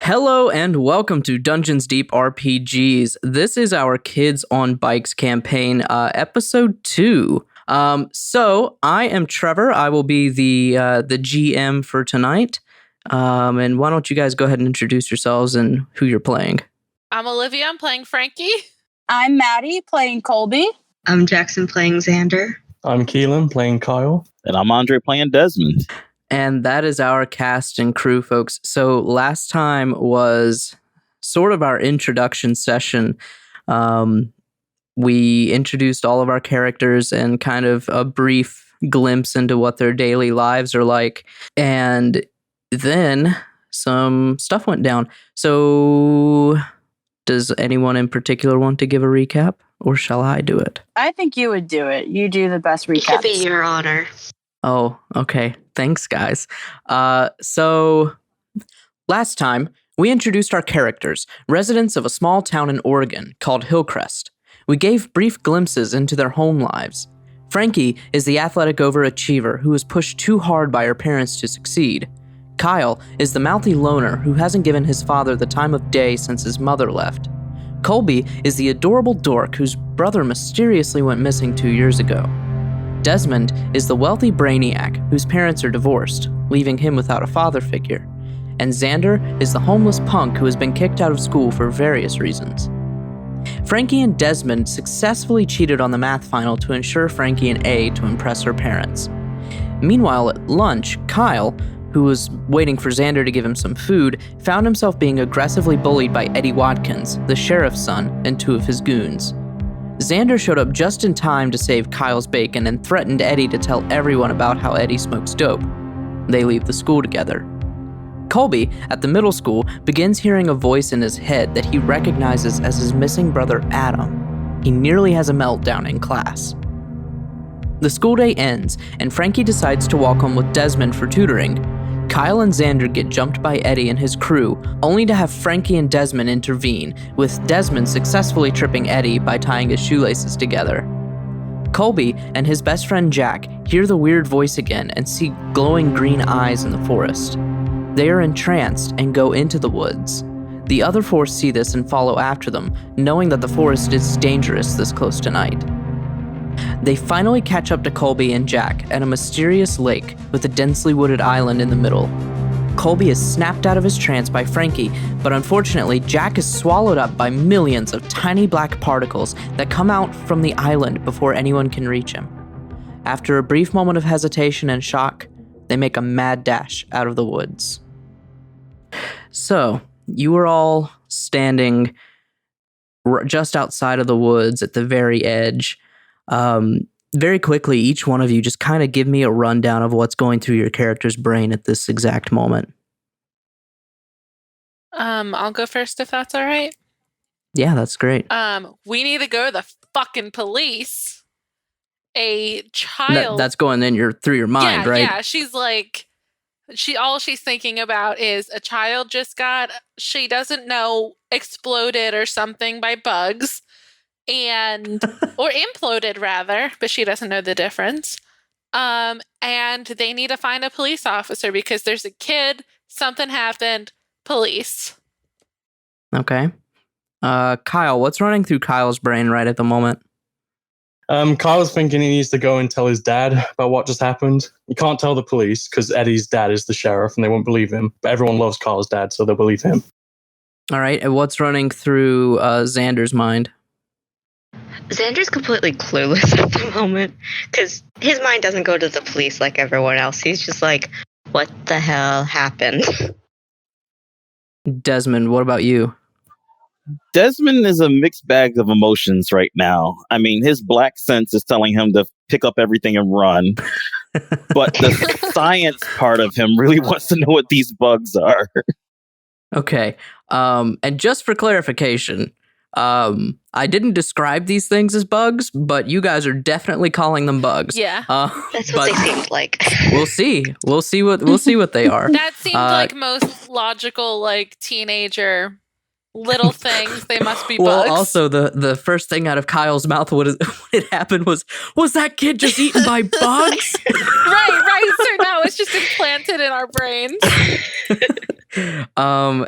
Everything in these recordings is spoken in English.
Hello and welcome to Dungeons Deep RPGs. This is our Kids on Bikes campaign, episode 2. So I am Trevor. I will be the GM for tonight. And why don't you guys go ahead and introduce yourselves and who you're playing? I'm Olivia. I'm playing Frankie. I'm Maddie playing Colby. I'm Jackson playing Xander. I'm Keelan playing Kyle. And I'm Andre playing Desmond. And that is our cast and crew, folks. So last time was sort of our introduction session. We introduced all of our characters and kind of a brief glimpse into what their daily lives are like. And then some stuff went down. So does anyone in particular want to give a recap, or shall I do it? I think you would do it. You do the best It should recaps. be your honor. Oh, okay. Thanks, guys. So last time, we introduced our characters, residents of a small town in Oregon called Hillcrest. We gave brief glimpses into their home lives. Frankie is the athletic overachiever who was pushed too hard by her parents to succeed. Kyle is the mouthy loner who hasn't given his father the time of day since his mother left. Colby is the adorable dork whose brother mysteriously went missing 2 years ago. Desmond is the wealthy brainiac whose parents are divorced, leaving him without a father figure. And Xander is the homeless punk who has been kicked out of school for various reasons. Frankie and Desmond successfully cheated on the math final to ensure Frankie an A to impress her parents. Meanwhile, at lunch, Kyle, who was waiting for Xander to give him some food, found himself being aggressively bullied by Eddie Watkins, the sheriff's son, and 2 of his goons. Xander showed up just in time to save Kyle's bacon and threatened Eddie to tell everyone about how Eddie smokes dope. They leave the school together. Colby, at the middle school, begins hearing a voice in his head that he recognizes as his missing brother Adam. He nearly has a meltdown in class. The school day ends, and Frankie decides to walk home with Desmond for tutoring. Kyle and Xander get jumped by Eddie and his crew, only to have Frankie and Desmond intervene, with Desmond successfully tripping Eddie by tying his shoelaces together. Colby and his best friend Jack hear the weird voice again and see glowing green eyes in the forest. They are entranced and go into the woods. The other 4 see this and follow after them, knowing that the forest is dangerous this close to night. They finally catch up to Colby and Jack at a mysterious lake with a densely wooded island in the middle. Colby is snapped out of his trance by Frankie, but unfortunately, Jack is swallowed up by millions of tiny black particles that come out from the island before anyone can reach him. After a brief moment of hesitation and shock, they make a mad dash out of the woods. So, you were all standing just outside of the woods at the very edge. Very quickly, each one of you just kind of give me a rundown of what's going through your character's brain at this exact moment. I'll go first if that's all right. Yeah, that's great. We need to go to the fucking police. A child. That's going in through your mind, right? Yeah, she's like, all she's thinking about is a child just got, she doesn't know, exploded or something by bugs. Or imploded rather, but she doesn't know the difference. And they need to find a police officer because there's a kid, something happened, police. Okay. Kyle, what's running through Kyle's brain right at the moment? Kyle's thinking he needs to go and tell his dad about what just happened. He can't tell the police because Eddie's dad is the sheriff and they won't believe him. But everyone loves Kyle's dad, so they'll believe him. All right, and what's running through Xander's mind? Xander's completely clueless at the moment because his mind doesn't go to the police like everyone else. He's just like, what the hell happened? Desmond, what about you? Desmond is a mixed bag of emotions right now. I mean, his black sense is telling him to pick up everything and run. But the science part of him really wants to know what these bugs are. Okay. And just for clarification, I didn't describe these things as bugs, but you guys are definitely calling them bugs. Yeah. That's what they seemed like. We'll see. We'll see what they are. That seemed like most logical, like teenager little things. They must be bugs. Well, also the first thing out of Kyle's mouth when it happened was that kid just eaten by bugs? right. So now it's just implanted in our brains.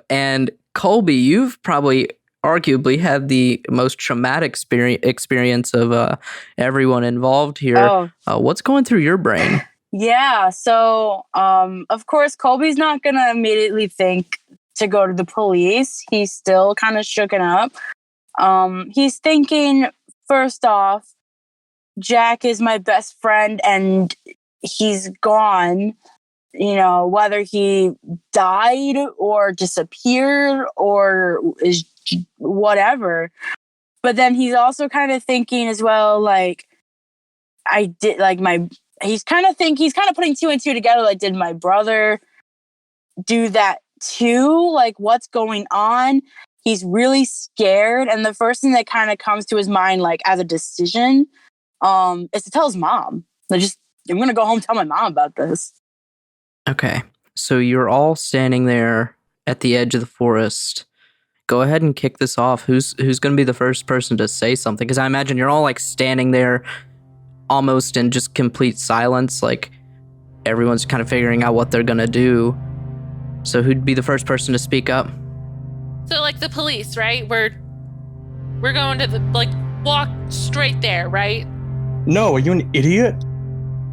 And Colby, you've probably arguably had the most traumatic experience of everyone involved here. Oh, What's going through your brain? yeah. So, of course, Colby's not going to immediately think to go to the police. He's still kind of shooken up. He's thinking, first off, Jack is my best friend and he's gone. You know, whether he died or disappeared or is whatever. But then he's also kind of thinking as well, like, he's kind of putting two and two together. Like, did my brother do that too? Like, what's going on? He's really scared. And the first thing that kind of comes to his mind, like, as a decision, is to tell his mom. I'm going to go home and tell my mom about this. Okay, so you're all standing there at the edge of the forest. Go ahead and kick this off. Who's going to be the first person to say something? Because I imagine you're all like standing there almost in just complete silence. Like everyone's kind of figuring out what they're going to do. So who'd be the first person to speak up? So like the police, right? We're going to walk straight there, right? No, are you an idiot?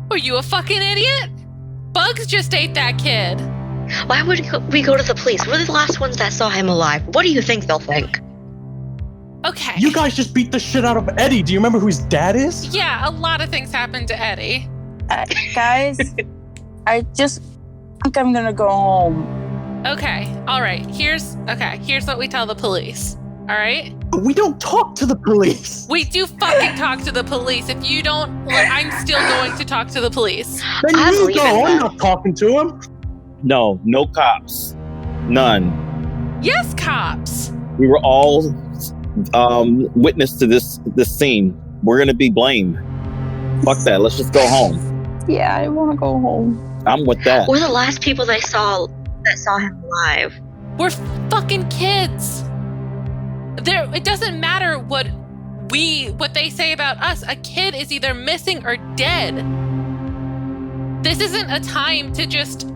Are you a fucking idiot? Bugs just ate that kid. Why would we go to the police? We're the last ones that saw him alive. What do you think they'll think? Okay. You guys just beat the shit out of Eddie. Do you remember who his dad is? Yeah, a lot of things happened to Eddie. Guys, I just think I'm going to go home. Okay, all right. Here's what we tell the police. All right? We don't talk to the police. We do fucking talk to the police. If you don't, I'm still going to talk to the police. Then I'm you leaving go. I'm them. not talking to him. No cops. None. Yes, cops. We were all witness to this scene. We're gonna be blamed. Fuck that. Let's just go home. Yeah, I want to go home. I'm with that. We're the last people that saw him alive. We're fucking kids. It doesn't matter what they say about us. A kid is either missing or dead. This isn't a time to just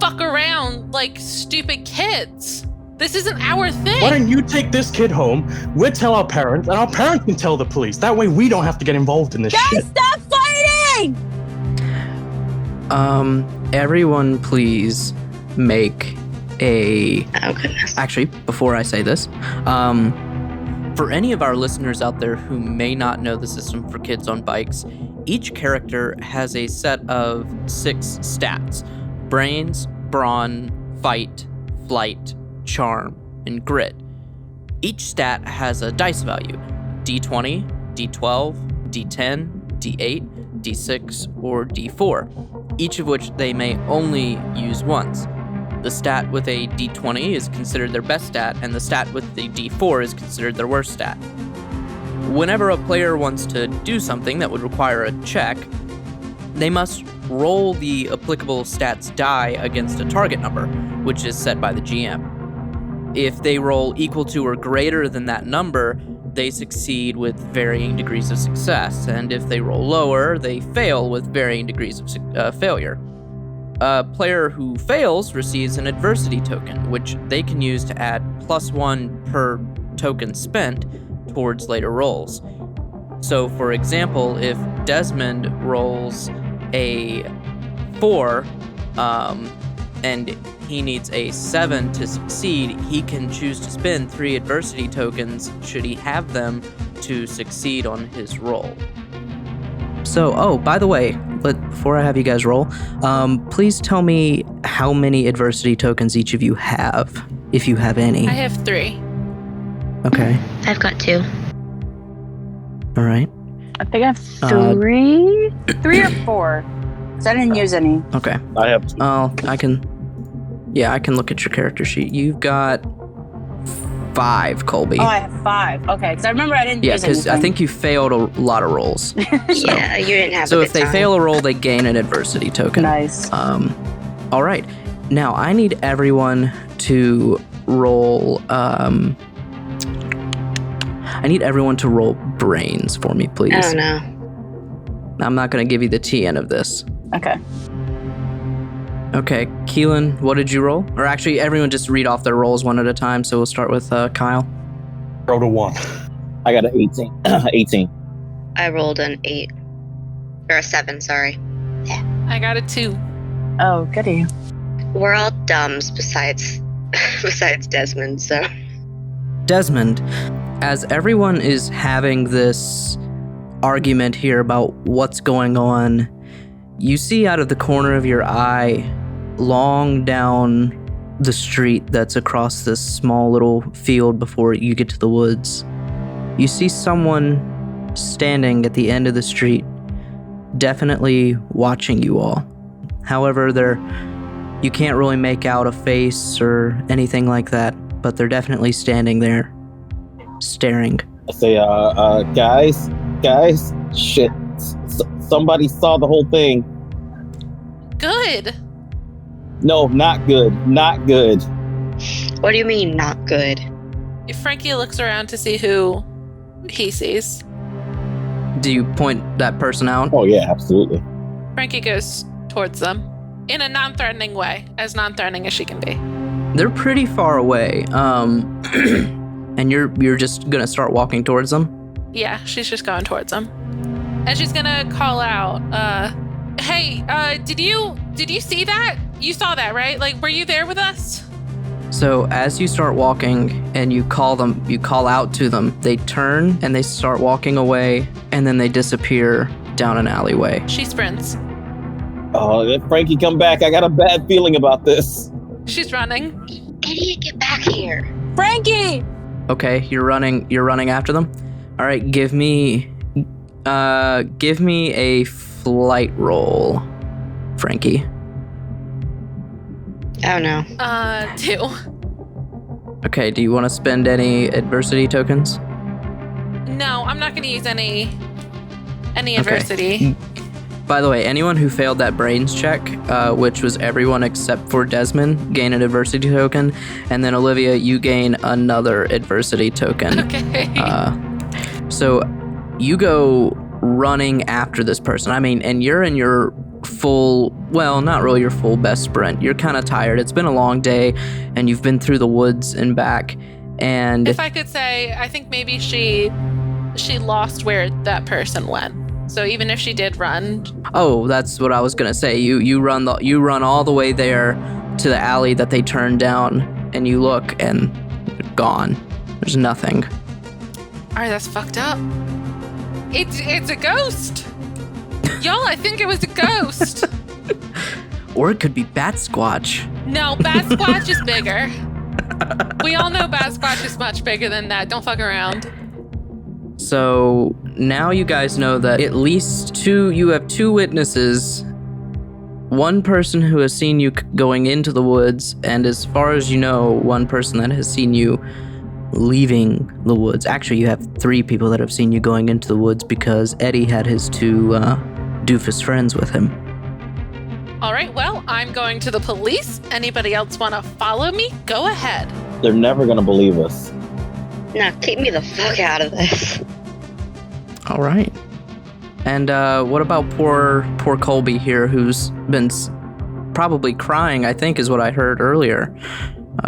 fuck around like stupid kids. This isn't our thing. Why don't you take this kid home? We'll tell our parents, and our parents can tell the police. That way we don't have to get involved in this shit. Guys, stop fighting! Everyone please make a... Oh, goodness. Actually, before I say this, for any of our listeners out there who may not know the system for Kids on Bikes, each character has a set of 6 stats: brains, brawn, fight, flight, charm, and grit. Each stat has a dice value: D20, D12, D10, D8, D6, or D4, each of which they may only use once. The stat with a D20 is considered their best stat, and the stat with the D4 is considered their worst stat. Whenever a player wants to do something that would require a check, they must roll the applicable stats die against a target number, which is set by the GM. If they roll equal to or greater than that number, they succeed with varying degrees of success, and if they roll lower, they fail with varying degrees of failure. A player who fails receives an adversity token, which they can use to add +1 per token spent towards later rolls. So, for example, if Desmond rolls a 4, and he needs a 7 to succeed, he can choose to spend 3 adversity tokens, should he have them, to succeed on his roll. So, by the way, before I have you guys roll, please tell me how many adversity tokens each of you have, if you have any. I have 3. Okay. I've got 2. All right. I think I have 3 or 4. Because I didn't use any. Okay. I have I can look at your character sheet. You've got 5, Colby. Oh, I have 5. Okay, because I remember I didn't Yeah, use because I anything. think you failed a lot of rolls. Yeah, you didn't have So a if good they time. fail a roll, they gain an adversity token. Nice. All right. Now I need everyone to roll. I need everyone to roll brains for me, please. Oh no. I'm not going to give you the TN of this. Okay. Okay, Keelan, what did you roll? Or actually, everyone just read off their rolls one at a time. So we'll start with Kyle. Rolled a 1. I got an 18. 18. I rolled an 8. Or a 7, sorry. I got a 2. Oh, goody. We're all dumbs besides Desmond, so Desmond, as everyone is having this argument here about what's going on, you see out of the corner of your eye, long down the street that's across this small little field before you get to the woods, you see someone standing at the end of the street, definitely watching you all. However, you can't really make out a face or anything like that, but they're definitely standing there, staring. I say, guys, shit. Somebody saw the whole thing. Good. No, not good. Not good. what do you mean not good? Frankie looks around to see who he sees. Do you point that person out? Oh, yeah, absolutely. Frankie goes towards them in a non-threatening way, as non-threatening as she can be. They're pretty far away. And you're just gonna start walking towards them? Yeah, she's just going towards them. And she's gonna call out, hey, did you see that? You saw that, right? Like, were you there with us? So as you start walking and you call out to them, they turn and they start walking away, and then they disappear down an alleyway. She sprints. Oh, if Frankie, come back. I got a bad feeling about this. She's running. Idiot, get back here. Frankie! Okay, you're running after them? All right, give me a flight roll, Frankie. Oh no. 2. Okay, do you want to spend any adversity tokens? No, I'm not gonna use any adversity. By the way, anyone who failed that brains check, which was everyone except for Desmond, gain an adversity token, and then Olivia, you gain another adversity token. Okay. So you go running after this person. I mean, and you're in your full, well, not really your full best sprint. You're kind of tired. It's been a long day, and you've been through the woods and back. And If I could say, I think maybe she lost where that person went. So even if she did run, oh, that's what I was gonna say. You run all the way there to the alley that they turned down, and you look and gone. There's nothing. all right, that's fucked up. It's a ghost. Y'all, I think it was a ghost. Or it could be Bat Squatch. No, Bat Squatch is bigger. We all know Bat Squatch is much bigger than that. Don't fuck around. So now you guys know that at least you have 2 witnesses. One person who has seen you going into the woods, and as far as you know, one person that has seen you leaving the woods. Actually, you have 3 people that have seen you going into the woods because Eddie had his 2 doofus friends with him. All right, well, I'm going to the police. Anybody else want to follow me? Go ahead. They're never going to believe us. No, keep me the fuck out of this. All right. And what about poor Colby here, who's been probably crying, I think is what I heard earlier.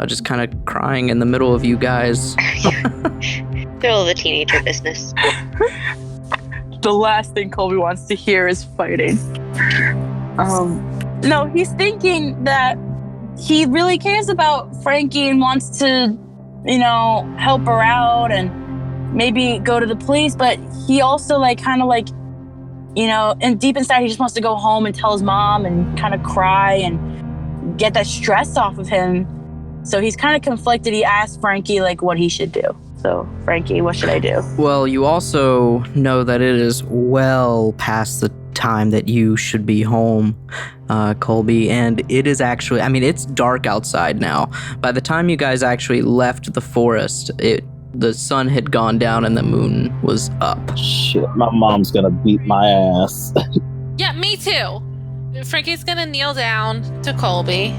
Just kind of crying in the middle of you guys. Middle of the teenager business. The last thing Colby wants to hear is fighting. No, he's thinking that he really cares about Frankie and wants to, help her out and maybe go to the police, but he also and deep inside he just wants to go home and tell his mom and kind of cry and get that stress off of him. So he's kind of conflicted. He asked Frankie what he should do. So Frankie, what should I do? Well, you also know that it is well past the time that you should be home, Colby. And it is actually, I mean, it's dark outside now. By the time you guys actually left the forest, the sun had gone down and the moon was up. Shit, my mom's gonna beat my ass. Yeah, me too. Frankie's gonna kneel down to Colby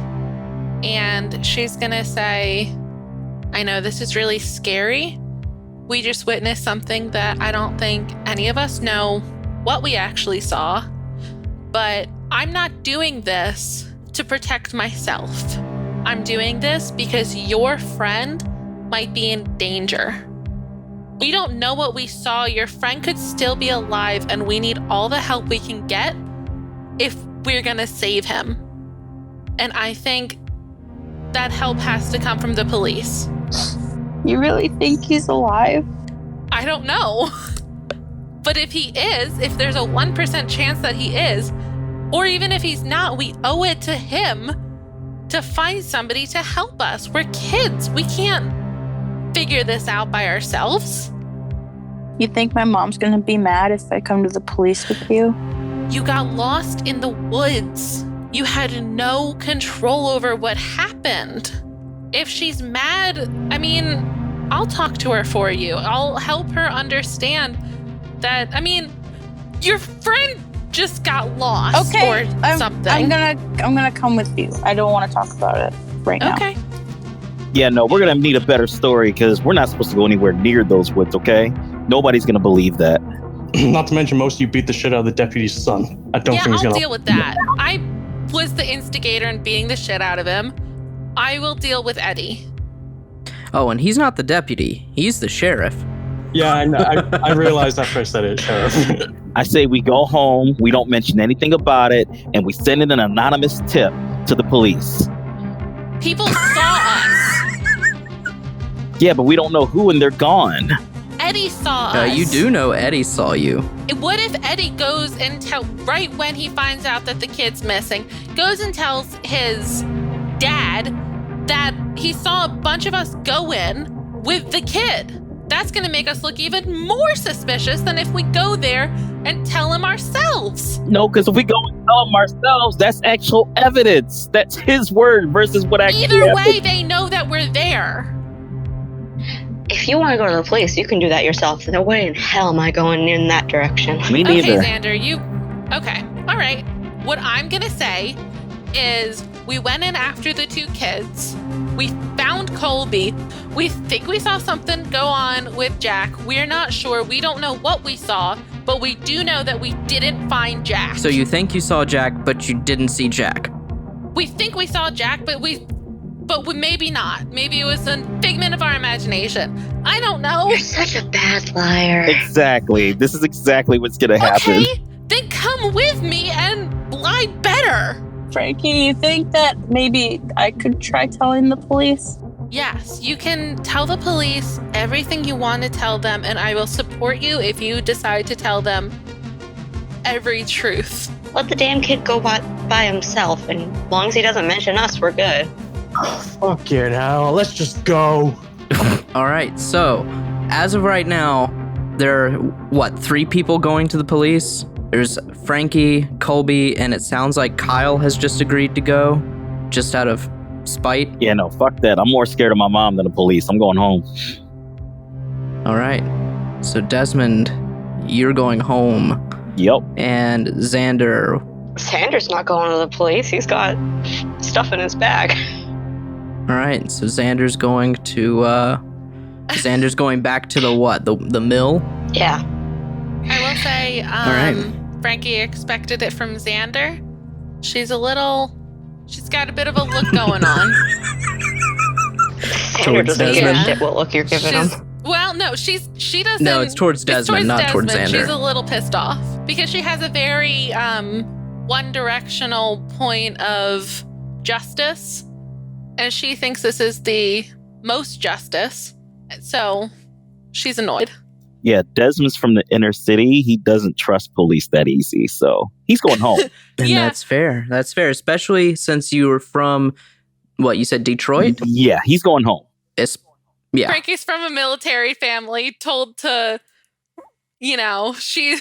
and she's gonna say, I know this is really scary. We just witnessed something that I don't think any of us know what we actually saw, but I'm not doing this to protect myself. I'm doing this because your friend might be in danger. We don't know what we saw. Your friend could still be alive, and we need all the help we can get if we're gonna save him. And I think that help has to come from the police. You really think he's alive? I don't know. But if he is, if there's a 1% chance that he is, or even if he's not, we owe it to him to find somebody to help us. We're kids. We can't figure this out by ourselves. You think my mom's gonna be mad if I come to the police with you? You got lost in the woods. You had no control over what happened. If she's mad, I mean, I'll talk to her for you. I'll help her understand that, I mean, your friend just got lost or something. I'm gonna come with you. I don't want to talk about it right now. Okay. Yeah, no, we're gonna need a better story because we're not supposed to go anywhere near those woods, okay? Nobody's gonna believe that. Not to mention, most of you beat the shit out of the deputy's son. I don't think he's I'll gonna deal with that. I was the instigator in beating the shit out of him. I will deal with Eddie. Oh, and he's not the deputy. He's the sheriff. Yeah, I know. I realized after I said it, Sheriff. I say we go home, we don't mention anything about it, and we send in an anonymous tip to the police. People saw us. Yeah, but we don't know who and they're gone. Eddie saw us. You do know Eddie saw you. What if Eddie goes and right when he finds out that the kid's missing, goes and tells his dad that he saw a bunch of us go in with the kid? That's going to make us look even more suspicious than if we go there and tell him ourselves. No, because if we go and tell him ourselves, that's actual evidence. That's his word versus what actually Either happened. way, they know that we're there. If you want to go to the police, you can do that yourself. No way in hell am I going in that direction. Me Okay, neither. Xander, okay, all right. What I'm going to say is we went in after the two kids. We found Colby. We think we saw something go on with Jack. We're not sure. We don't know what we saw, but we do know that we didn't find Jack. So you think you saw Jack, but you didn't see Jack. We think we saw Jack, but we maybe not. Maybe it was a figment of our imagination. I don't know. You're such a bad liar. Exactly. This is exactly what's going to happen. Okay, then come with me and lie better. Frankie, you think that maybe I could try telling the police? Yes, you can tell the police everything you want to tell them, and I will support you if you decide to tell them every truth. Let the damn kid go by himself, and as long as he doesn't mention us, we're good. Fucking hell. Let's just go. All right, so as of right now, there are, 3 people going to the police? There's Frankie, Colby, and it sounds like Kyle has just agreed to go, just out of spite. Yeah, no, fuck that. I'm more scared of my mom than the police. I'm going home. All right, so Desmond, you're going home. Yep. And Xander, Xander's not going to the police. He's got stuff in his bag. all right, so Xander's going back to the what? The mill? Yeah. I will say, right. Frankie expected it from Xander. She's got a bit of a look going on. Xander Towards doesn't give a Desmond. shit what look you're giving him. Well, no, she doesn't. No, it's towards Desmond, not towards Xander. She's a little pissed off because she has a very one-directional point of justice, and she thinks this is the most justice. So she's annoyed. Yeah, Desmond's from the inner city. He doesn't trust police that easy, so he's going home. And Yeah. that's fair. That's fair, especially since you were from, what, you said Detroit? Yeah, he's going home. Yeah. Frankie's from a military family, told to, she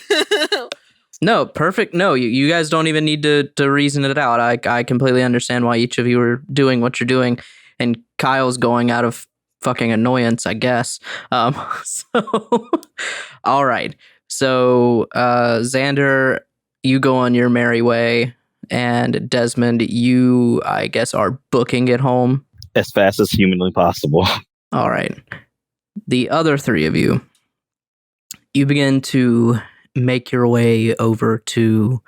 No, perfect. No, you guys don't even need to reason it out. I completely understand why each of you are doing what you're doing, and Kyle's going out of fucking annoyance, I guess. So, all right. So, Xander, you go on your merry way, and Desmond, you, I guess, are booking it home. As fast as humanly possible. All right. The other three of you, you begin to make your way over to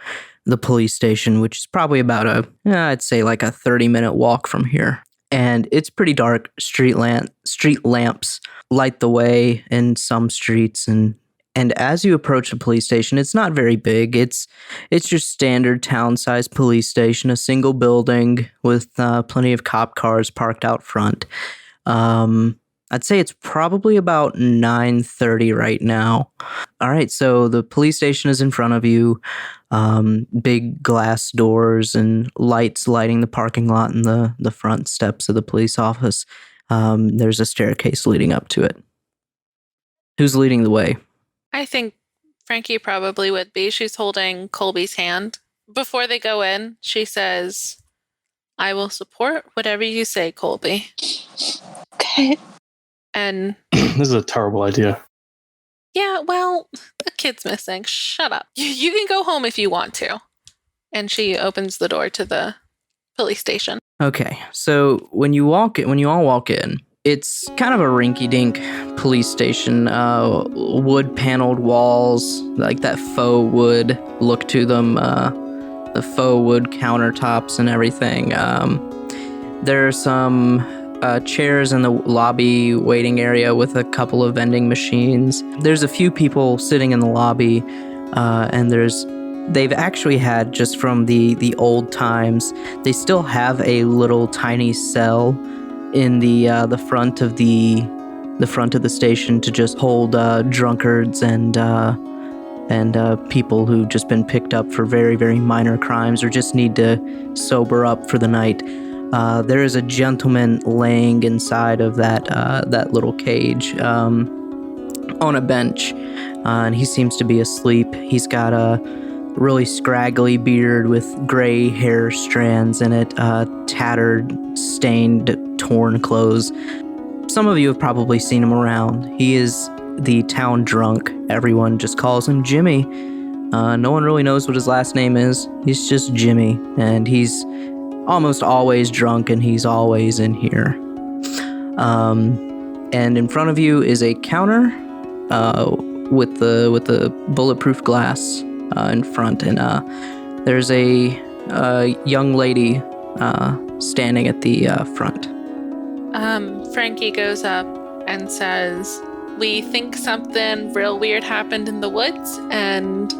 the police station, which is probably about I'd say like a 30-minute walk from here. And it's pretty dark. Street lamps light the way in some streets. And as you approach the police station, it's not very big. It's your standard town-sized police station, a single building with plenty of cop cars parked out front. I'd say it's probably about 9:30 right now. All right, so the police station is in front of you. Big glass doors and lights lighting the parking lot and the front steps of the police office. There's a staircase leading up to it. Who's leading the way? I think Frankie probably would be. She's holding Colby's hand. Before they go in, she says, "I will support whatever you say, Colby." Okay. And This is a terrible idea. yeah, well, the kid's missing. Shut up. You can go home if you want to. And she opens the door to the police station. Okay, so when you all walk in, it's kind of a rinky-dink police station. Wood paneled walls, like that faux wood look to them. The faux wood countertops and everything. There are some chairs in the lobby waiting area with a couple of vending machines. There's a few people sitting in the lobby, and they've actually had, just from the old times, they still have a little tiny cell in the front of the station to just hold drunkards and people who've just been picked up for very, very minor crimes or just need to sober up for the night. There is a gentleman laying inside of that little cage on a bench, and he seems to be asleep. He's got a really scraggly beard with gray hair strands in it, tattered, stained, torn clothes. Some of you have probably seen him around. He is the town drunk. Everyone just calls him Jimmy. No one really knows what his last name is. He's just Jimmy, and he's almost always drunk, and he's always in here. And in front of you is a counter with the bulletproof glass in front, and there's a young lady standing at the front. Frankie goes up and says, "We think something real weird happened in the woods, and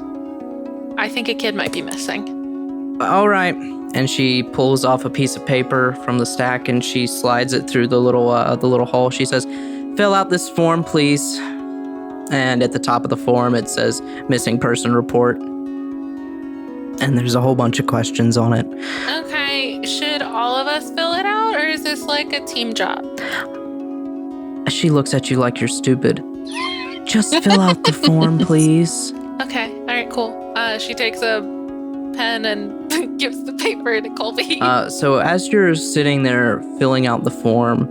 I think a kid might be missing." All right. And she pulls off a piece of paper from the stack and she slides it through the little hole. She says, "Fill out this form, please." And at the top of the form, it says "Missing Person Report." And there's a whole bunch of questions on it. Okay, should all of us fill it out, or is this like a team job? She looks at you like you're stupid. "Just fill out the form, please." Okay, all right, cool. She takes a pen and gives the paper to Colby. So as you're sitting there filling out the form,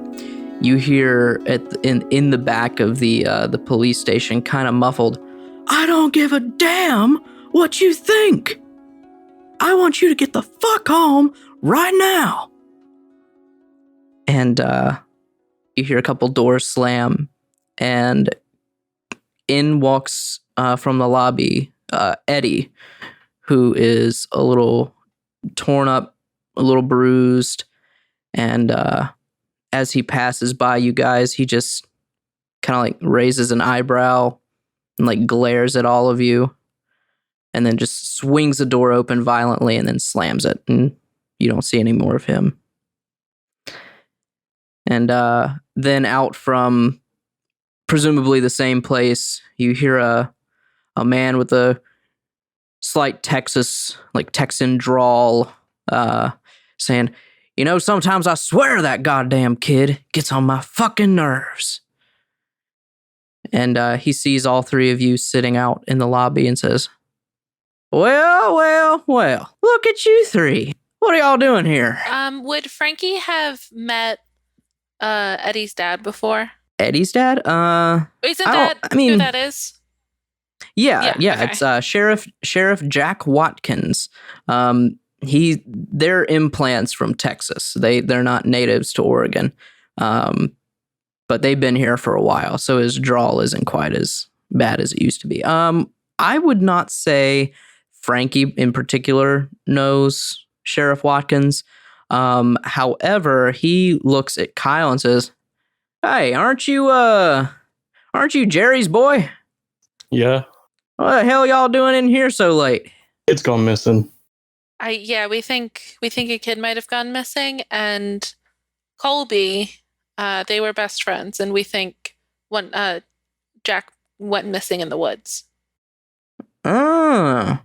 you hear in the back of the police station, kind of muffled, "I don't give a damn what you think. I want you to get the fuck home right now." And you hear a couple doors slam, and in walks from the lobby Eddie, who is a little torn up, a little bruised, and as he passes by you guys, he just kind of like raises an eyebrow and like glares at all of you, and then just swings the door open violently and then slams it, and you don't see any more of him. And then out from presumably the same place, you hear a man with a slight Texan drawl saying, "Sometimes I swear that goddamn kid gets on my fucking nerves." And he sees all three of you sitting out in the lobby and says, Well. Look at you three. What are y'all doing here? Would Frankie have met Eddie's dad before? Eddie's dad? Isn't I that don't- I mean- who that is? Yeah, Yeah, okay. it's Sheriff Jack Watkins. They're implants from Texas. They're not natives to Oregon. But they've been here for a while, so his drawl isn't quite as bad as it used to be. I would not say Frankie in particular knows Sheriff Watkins. However, he looks at Kyle and says, "Hey, aren't you Jerry's boy? Yeah, What the hell y'all doing in here so late?" it's gone missing. We think a kid might have gone missing, and Colby, they were best friends, and we think Jack went missing in the woods. Oh.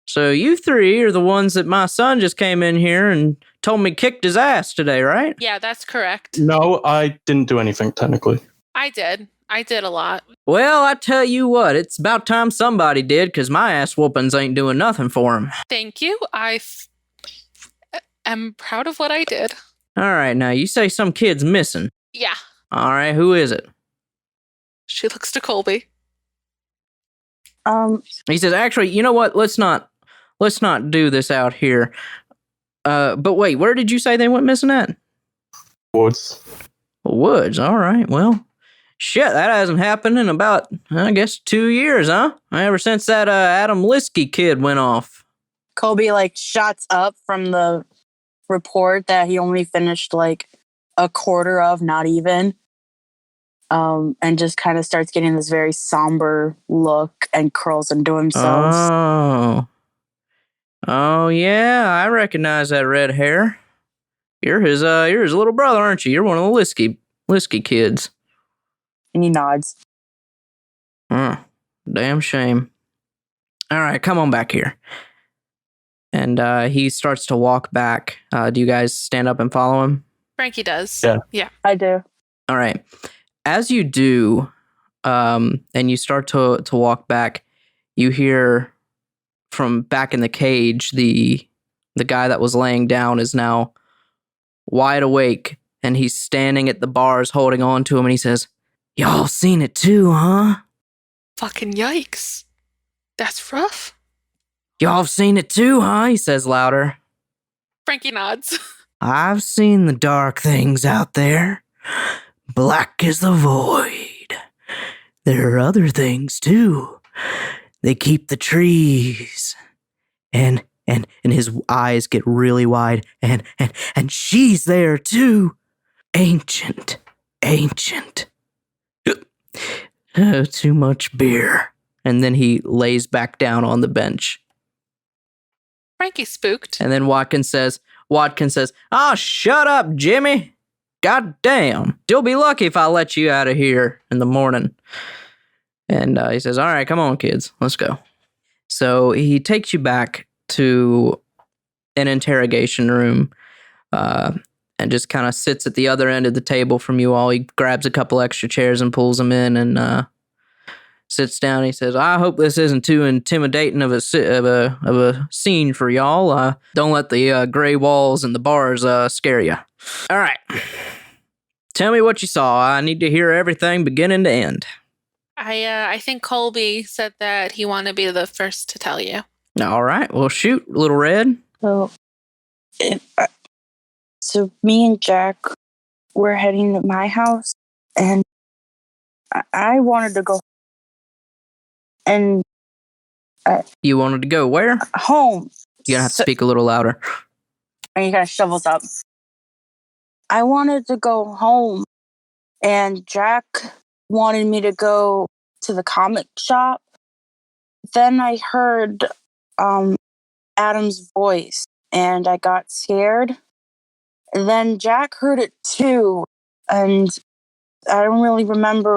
So you three are the ones that my son just came in here and told me kicked his ass today, right? Yeah, that's correct. No, I didn't do anything technically. I did a lot. Well, I tell you what, it's about time somebody did, because my ass whoopings ain't doing nothing for him. Thank you. am proud of what I did. All right, now you say some kid's missing. Yeah. All right, who is it? She looks to Colby. He says, actually, you know what? Let's not do this out here. But wait, where did you say they went missing at? Woods. Woods. All right. Well, shit, that hasn't happened in about, I guess, 2 years, huh? Ever since that Adam Liskey kid went off. Colby shots up from the report that he only finished a quarter of, not even. And just kind of starts getting this very somber look and curls into himself. Oh yeah, I recognize that red hair. You're his little brother, aren't you? You're one of the Liskey kids. And he nods. Damn shame. All right, come on back here. And he starts to walk back. Do you guys stand up and follow him? Frankie does. Yeah. I do. All right. As you do, and you start to walk back, you hear from back in the cage, the guy that was laying down is now wide awake, and he's standing at the bars holding on to him, and he says, "Y'all seen it too, huh? Fucking yikes. That's rough. Y'all have seen it too, huh?" He says louder. Frankie nods. "I've seen the dark things out there. Black as the void. There are other things too. They keep the trees." And his eyes get really wide. And she's there too. Ancient. Too much beer. And then he lays back down on the bench. Frankie spooked. And then Watkins says, "Oh, shut up, Jimmy. God damn. You'll be lucky if I let you out of here in the morning." And he says, "All right, come on, kids. Let's go." So he takes you back to an interrogation room and just kind of sits at the other end of the table from you all. He grabs a couple extra chairs and pulls them in and sits down. He says, "I hope this isn't too intimidating of a scene for y'all. Don't let the gray walls and the bars scare you. All right. Tell me what you saw. I need to hear everything beginning to end." I think Colby said that he wanted to be the first to tell you. All right. Well, shoot, Little Red. So me and Jack were heading to my house, and I wanted to go. And You wanted to go where? home. You're going to have to speak a little louder. And he kind of shovels up. I wanted to go home, and Jack wanted me to go to the comic shop. Then I heard Adam's voice, and I got scared. And then Jack heard it too, and I don't really remember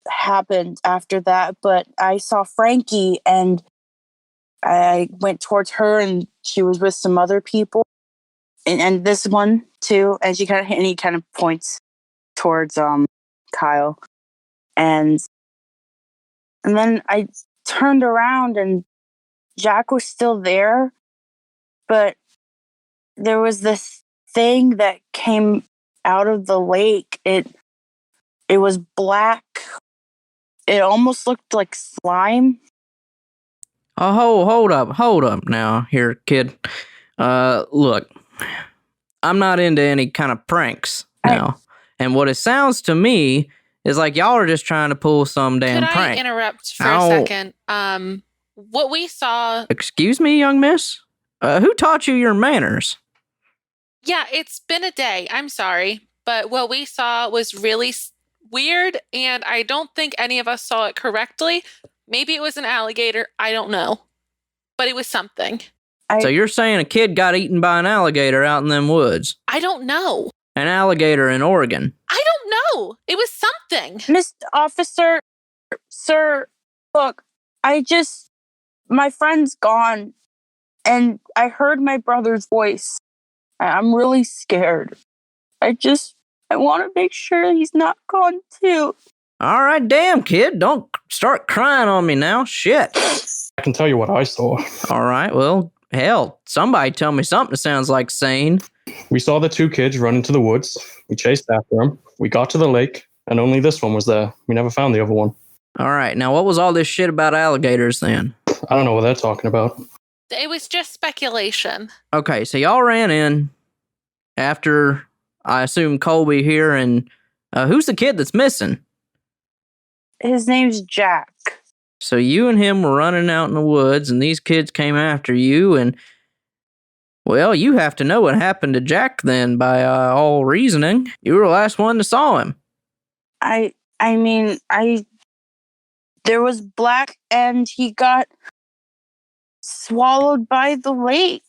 what happened after that, but I saw Frankie, and I went towards her, and she was with some other people, and this one too. And he kind of points towards Kyle, and then I turned around, and Jack was still there, but there was this thing that came out of the lake. It was black. It almost looked like slime. Oh, hold up now, here, kid. Look, I'm not into any kind of pranks now. And what it sounds to me is like y'all are just trying to pull some damn Could prank. I interrupt for a second? What we saw. Excuse me, young miss? Who taught you your manners? Yeah, it's been a day. I'm sorry. But what we saw was really weird, and I don't think any of us saw it correctly. Maybe it was an alligator. I don't know. But it was something. So you're saying a kid got eaten by an alligator out in them woods? I don't know. An alligator in Oregon? I don't know. It was something. Mr. Officer, sir, look, my friend's gone, and I heard my brother's voice. I'm really scared. I want to make sure he's not gone too. All right, damn, kid. Don't start crying on me now. Shit. I can tell you what I saw. All right, well, hell, somebody tell me something that sounds like sane. We saw the two kids run into the woods. We chased after them. We got to the lake, and only this one was there. We never found the other one. All right, now what was all this shit about alligators then? I don't know what they're talking about. It was just speculation. Okay, so y'all ran in after, I assume, Colby here, and who's the kid that's missing? His name's Jack. So you and him were running out in the woods, and these kids came after you, and, well, you have to know what happened to Jack then, by all reasoning. You were the last one that saw him. There was black, and he got swallowed by the lake.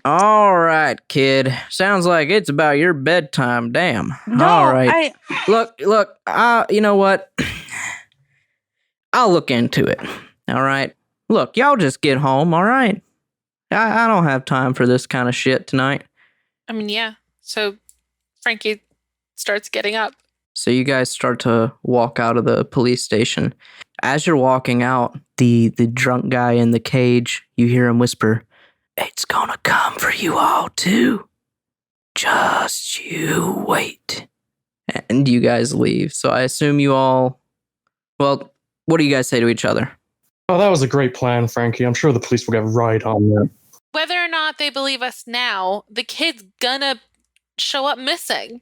All right, kid. Sounds like it's about your bedtime. Damn. No, all right. Look. You know what? I'll look into it. All right. Look, y'all just get home. All right. I don't have time for this kind of shit tonight. I mean, yeah. So Frankie starts getting up. So you guys start to walk out of the police station. As you're walking out, the drunk guy in the cage, you hear him whisper, "It's gonna come for you all too. Just you wait." And you guys leave. So I assume you all, well, what do you guys say to each other? Oh, that was a great plan, Frankie. I'm sure the police will get right on that. Whether or not they believe us now, the kid's gonna show up missing.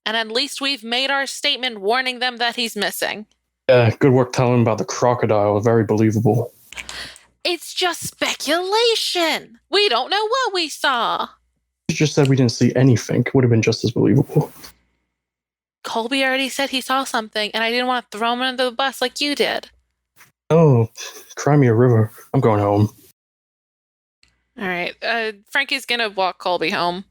And at least we've made our statement warning them that he's missing. Yeah, good work telling about the crocodile. Very believable. It's just speculation. We don't know what we saw. You just said we didn't see anything. It would have been just as believable. Colby already said he saw something, and I didn't want to throw him under the bus like you did. Oh, cry me a river. I'm going home. All right. Frankie's going to walk Colby home.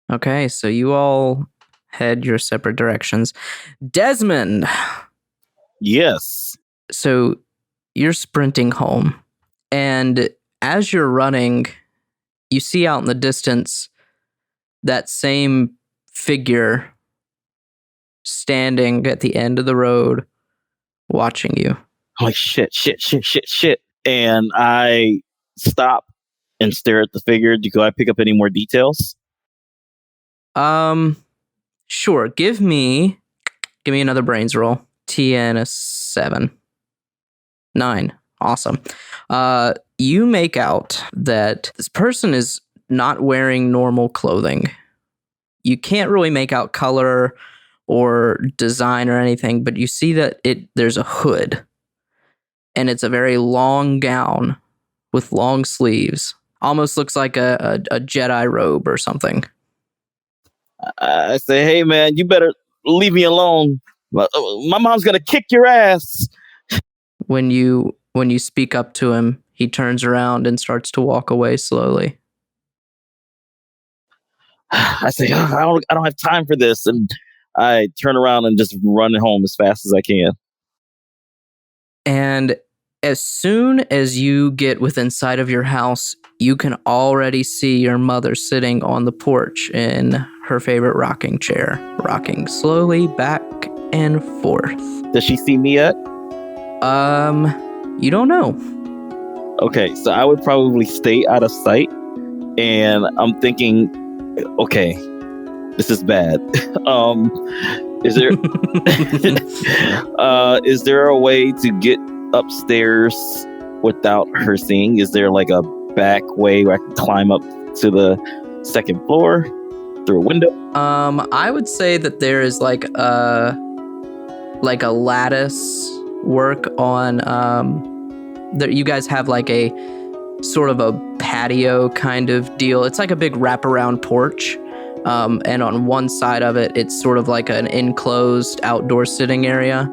Okay, so you all head your separate directions. Desmond! Yes. So you're sprinting home, and as you're running, you see out in the distance that same figure standing at the end of the road watching you. I'm like, shit. And I stop and stare at the figure. Do I pick up any more details? Sure. Give me another brains roll. TN a 7. 9. Awesome. You make out that this person is not wearing normal clothing. You can't really make out color or design or anything, but you see that there's a hood, and it's a very long gown with long sleeves. Almost looks like a Jedi robe or something. I say, hey man, you better leave me alone. My mom's gonna kick your ass. When you speak up to him, he turns around and starts to walk away slowly. I say, I don't have time for this, and I turn around and just run home as fast as I can. And as soon as you get within sight of your house, you can already see your mother sitting on the porch in her favorite rocking chair, rocking slowly back and forth. Does she see me yet? You don't know. Okay, so I would probably stay out of sight, and I'm thinking, okay, this is bad. Is there is there a way to get upstairs without her seeing? Is there like a back way where I can climb up to the second floor through a window? I would say that there is like a lattice work on that you guys have like a sort of a patio kind of deal. It's like a big wraparound porch. And on one side of it, it's sort of like an enclosed outdoor sitting area.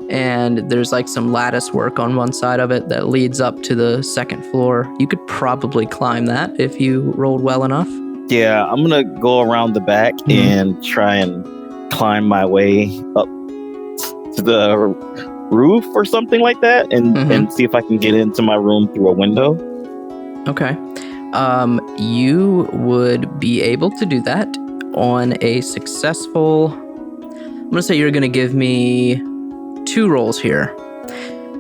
And there's like some lattice work on one side of it that leads up to the second floor. You could probably climb that if you rolled well enough. Yeah, I'm gonna go around the back and try and climb my way up to the roof or something like that, and see if I can get into my room through a window. Okay. You would be able to do that on a successful... I'm gonna say you're gonna give me 2 rolls here.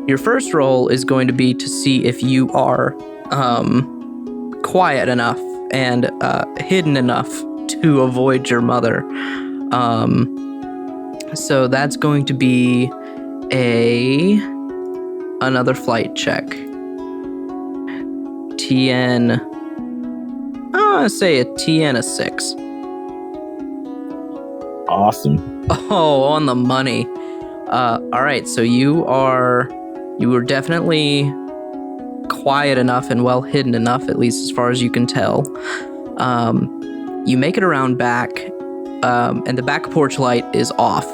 Your first roll is going to be to see if you are quiet enough and hidden enough to avoid your mother. So that's going to be another flight check. TN... I say a TN a 6. Awesome. Oh, on the money. All right, so you were definitely quiet enough and well hidden enough, at least as far as you can tell. You make it around back, and the back porch light is off.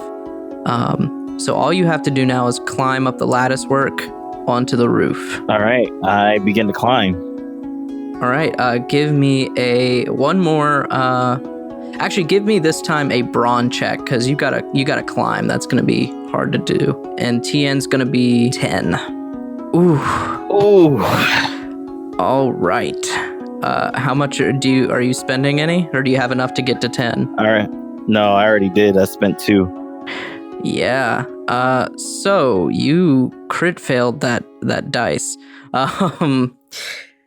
So all you have to do now is climb up the lattice work onto the roof. All right, I begin to climb. All right, give me one more. Actually, give me this time a brawn check because you gotta climb. That's gonna be hard to do. And TN's gonna be 10. Ooh. All right. How much are you spending any, or do you have enough to get to 10? All right. No, I already did. I spent 2. Yeah. So you crit failed that dice.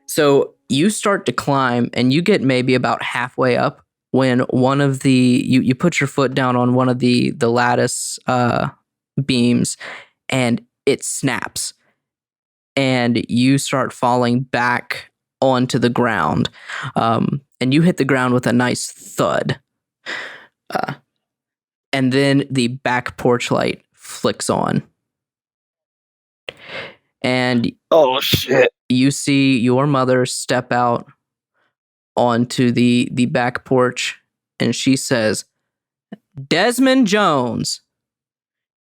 So you start to climb, and you get maybe about halfway up when one of the you put your foot down on one of the lattice beams, and it snaps, and you start falling back onto the ground, and you hit the ground with a nice thud, and then the back porch light flicks on, and oh shit! You see your mother step out onto the back porch, and she says, "Desmond Jones,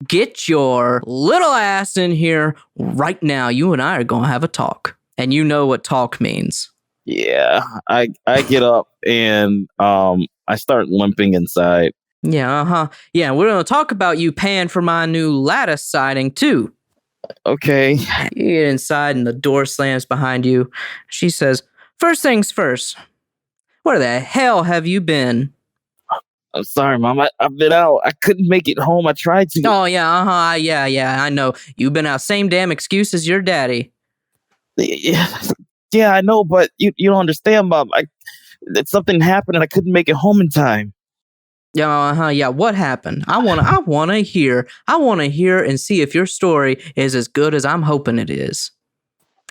get your little ass in here right now. You and I are going to have a talk." And you know what talk means. Yeah, I get up and I start limping inside. Yeah, Yeah, we're going to talk about you paying for my new lattice siding too. Okay. You get inside and the door slams behind you. She says, "First things first, where the hell have you been?" I'm sorry, Mom. I've been out. I couldn't make it home. I tried to. Oh, yeah, yeah, I know. You've been out. Same damn excuse as your daddy. Yeah, I know, but you don't understand, Mom. Something happened and I couldn't make it home in time. Yeah, yeah. What happened? I wanna hear. I wanna hear and see if your story is as good as I'm hoping it is.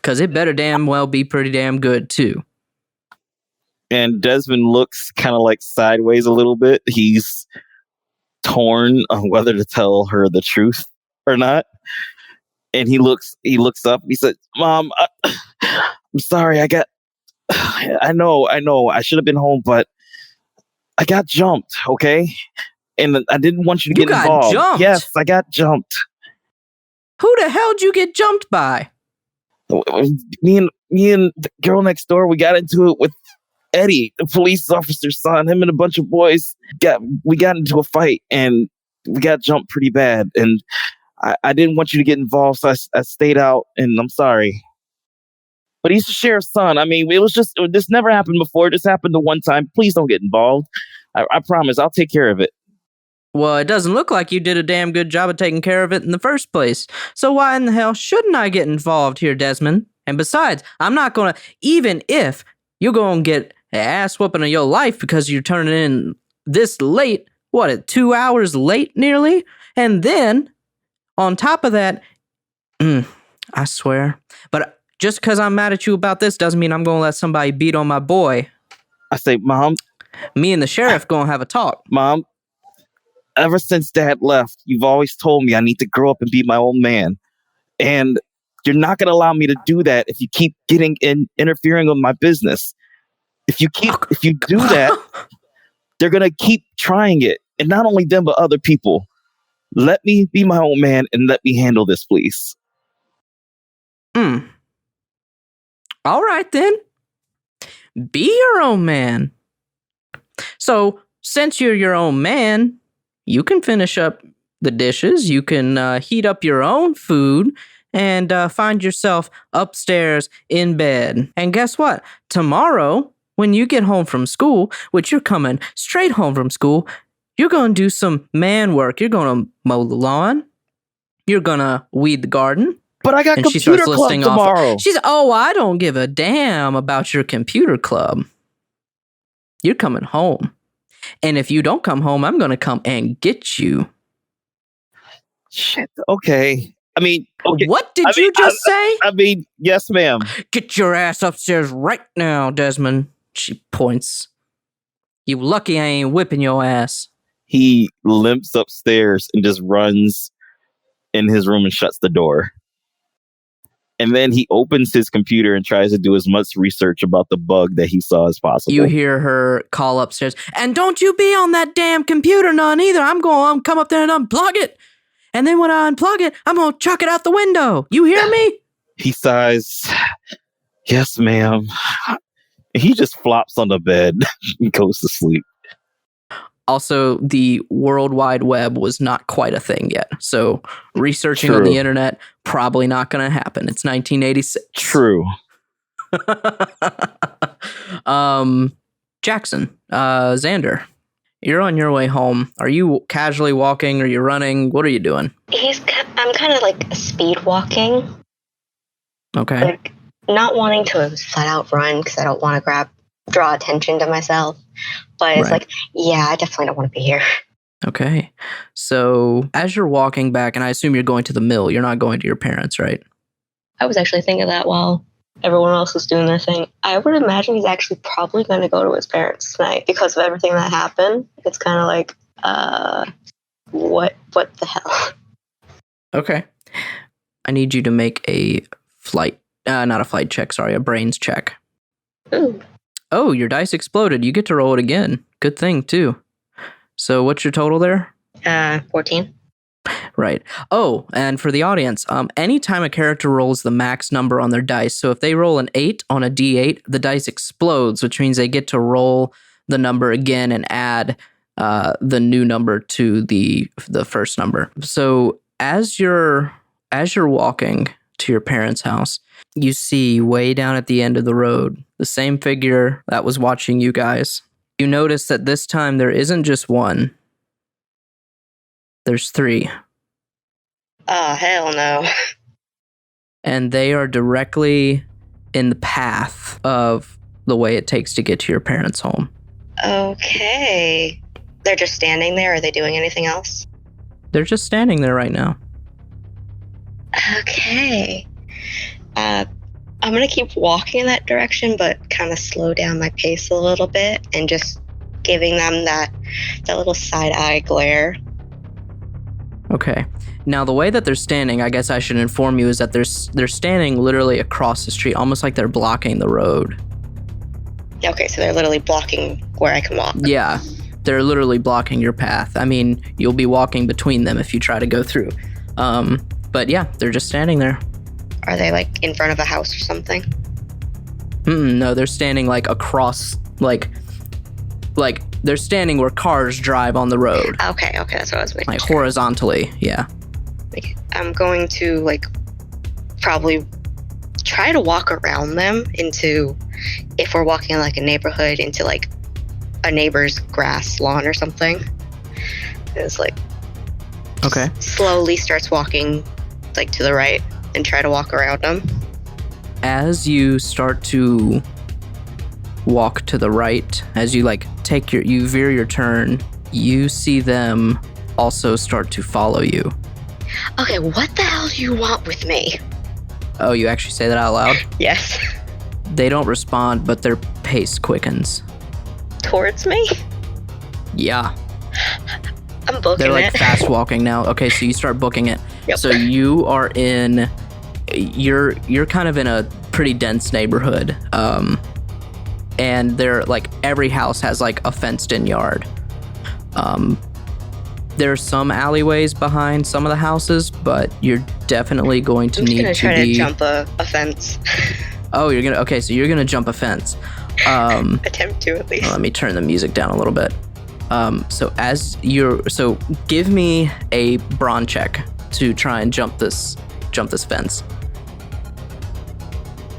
Cause it better damn well be pretty damn good too. And Desmond looks kind of like sideways a little bit. He's torn on whether to tell her the truth or not. And he looks up. He said, "Mom, I'm sorry. I know. I should have been home, but I got jumped, okay? And I didn't want you to get involved." Jumped? Yes, I got jumped. Who the hell did you get jumped by? Me and the girl next door, we got into it with Eddie, the police officer's son. Him and a bunch of boys we got into a fight, and we got jumped pretty bad. And I didn't want you to get involved, so I stayed out, and I'm sorry. But he's the sheriff's son. I mean, this never happened before. It just happened the one time. Please don't get involved. I promise, I'll take care of it. Well, it doesn't look like you did a damn good job of taking care of it in the first place. So why in the hell shouldn't I get involved here, Desmond? And besides, I'm not gonna, even if you're gonna get an ass whooping of your life because you're turning in this late, 2 hours late nearly? And then, on top of that, I swear, but just because I'm mad at you about this doesn't mean I'm gonna let somebody beat on my boy. I say, Mom, Me and the sheriff gonna have a talk. Mom, ever since Dad left, you've always told me I need to grow up and be my own man. And you're not going to allow me to do that if you keep interfering with my business. If you do that, they're going to keep trying it. And not only them, but other people. Let me be my own man and let me handle this, please. All right, then. Be your own man. So, since you're your own man, you can finish up the dishes, you can heat up your own food, and find yourself upstairs in bed. And guess what? Tomorrow, when you get home from school, which you're coming straight home from school, you're going to do some man work. You're going to mow the lawn. You're going to weed the garden. But I got And she computer starts club listing tomorrow. She's, I don't give a damn about your computer club. You're coming home. And if you don't come home, I'm going to come and get you. Shit. Okay. I mean, okay. What did you just say? I mean, yes, ma'am. Get your ass upstairs right now, Desmond. She points. You lucky I ain't whipping your ass. He limps upstairs and just runs in his room and shuts the door. And then he opens his computer and tries to do as much research about the bug that he saw as possible. You hear her call upstairs, and don't you be on that damn computer none either. I'm going to come up there and unplug it. And then when I unplug it, I'm going to chuck it out the window. You hear me? He sighs, yes, ma'am. And he just flops on the bed and goes to sleep. Also, the World Wide Web was not quite a thing yet. So researching on True. the internet, probably not going to happen. It's 1986. True. Jackson, Xander, you're on your way home. Are you casually walking? Are you running? What are you doing? I'm kind of like speed walking, Okay. like not wanting to flat out run because I don't want to draw attention to myself. But it's Right. like, yeah, I definitely don't want to be here. Okay. So as you're walking back, and I assume you're going to the mill, you're not going to your parents, right? I was actually thinking that while everyone else was doing their thing. I would imagine he's actually probably going to go to his parents tonight because of everything that happened. It's kind of like, what the hell? Okay. I need you to make a brains check. Ooh. Oh, your dice exploded. You get to roll it again. Good thing, too. So what's your total there? 14. Right. Oh, and for the audience, anytime a character rolls the max number on their dice, so if they roll an 8 on a d8, the dice explodes, which means they get to roll the number again and add the new number to the first number. So as you're walking to your parents' house, you see way down at the end of the road the same figure that was watching you guys. You notice that this time there isn't just one. There's 3. Oh, hell no. And they are directly in the path of the way it takes to get to your parents' home. Okay. They're just standing there. Are they doing anything else? They're just standing there right now. Okay. I'm going to keep walking in that direction, but kind of slow down my pace a little bit and just giving them that little side-eye glare. Okay. Now, the way that they're standing, I guess I should inform you, is that they're standing literally across the street, almost like they're blocking the road. Okay, so they're literally blocking where I can walk. Yeah, they're literally blocking your path. I mean, you'll be walking between them if you try to go through. But yeah, they're just standing there. Are they like in front of a house or something? No, they're standing like across, like they're standing where cars drive on the road. Okay, that's what I was making Like sure. horizontally, yeah. Like, I'm going to like probably try to walk around them into, if we're walking in like a neighborhood, into like a neighbor's grass lawn or something. It's like Okay. slowly starts walking like to the right and try to walk around them. as you start to walk to the right, as you you veer your turn, you see them also start to follow you. Okay, what the hell do you want with me? Oh, you actually say that out loud? Yes. They don't respond, but their pace quickens. Towards me? Yeah. I'm booking They're like it. fast walking now. Okay, so you start booking it. Yep. So you're kind of in a pretty dense neighborhood. And they're like every house has like a fenced in yard. There's some alleyways behind some of the houses, but you're definitely going to I'm need just to gonna try be. to jump a fence. Oh, so you're gonna jump a fence. Attempt to at least. Let me turn the music down a little bit. So give me a brawn check to try and jump this fence.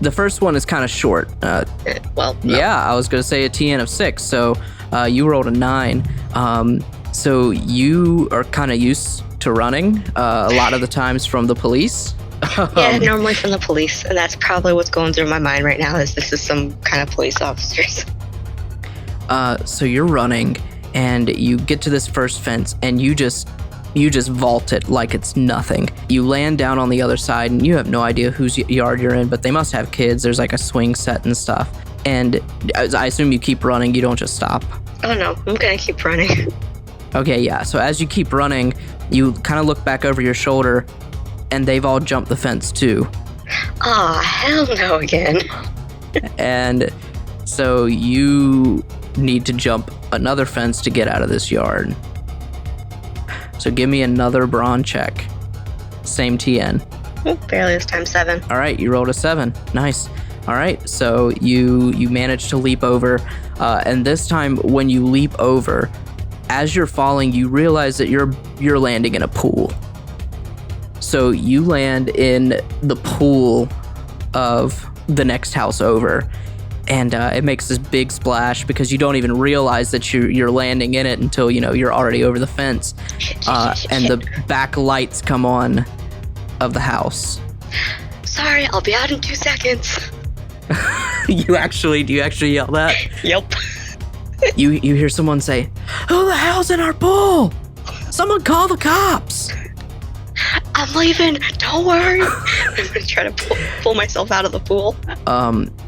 The first one is kind of short. Well, no. Yeah, I was gonna say a TN of 6. So you rolled a 9. So you are kind of used to running a lot of the times from the police. Yeah, normally from the police, and that's probably what's going through my mind right now. Is this is some kind of police officers? So you're running, and you get to this first fence, and you just vault it like it's nothing. You land down on the other side, and you have no idea whose yard you're in, but they must have kids. There's like a swing set and stuff. And I assume you keep running. You don't just stop. Oh no, I'm gonna keep running. Okay, yeah. So as you keep running, you kind of look back over your shoulder, and they've all jumped the fence too. Aw, hell no again. And so you need to jump another fence to get out of this yard. So give me another brawn check. Same TN. Barely this time 7. All right, you rolled a 7. Nice. All right, so you managed to leap over, and this time when you leap over, as you're falling, you realize that you're landing in a pool. So you land in the pool of the next house over, and it makes this big splash because you don't even realize that you're landing in it until you're already over the fence, and the back lights come on of the house. Sorry, I'll be out in 2 seconds. Do you actually yell that? Yep. You hear someone say, "Who the hell's in our pool? Someone call the cops!" I'm leaving. Don't worry. I'm gonna try to pull myself out of the pool.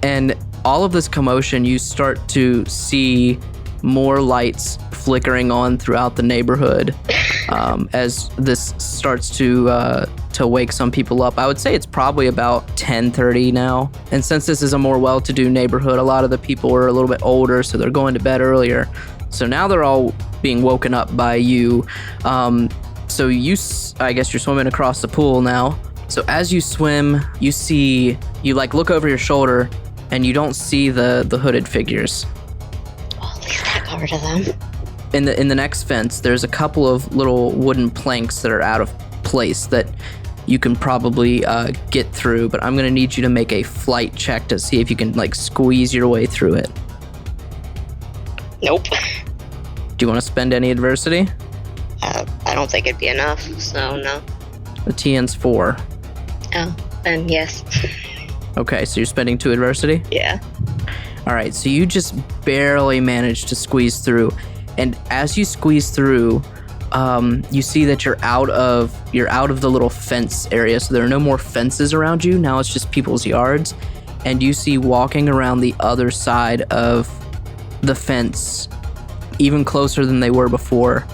And all of this commotion, you start to see more lights flickering on throughout the neighborhood as this starts to wake some people up. I would say it's probably about 10:30 now. And since this is a more well-to-do neighborhood, a lot of the people are a little bit older, so they're going to bed earlier. So now they're all being woken up by you. So I guess you're swimming across the pool now. So as you swim, you look over your shoulder and you don't see the hooded figures. Well, at least that got rid of them. In the next fence, there's a couple of little wooden planks that are out of place that you can probably get through, but I'm gonna need you to make a flight check to see if you can squeeze your way through it. Nope. Do you want to spend any adversity? I don't think it'd be enough, so no. The TN's 4. Oh, then yes. Okay, so you're spending 2 adversity? Yeah. All right, so you just barely managed to squeeze through, and as you squeeze through, you see that you're out of the little fence area, so there are no more fences around you. Now it's just people's yards, and you see walking around the other side of the fence, even closer than they were before,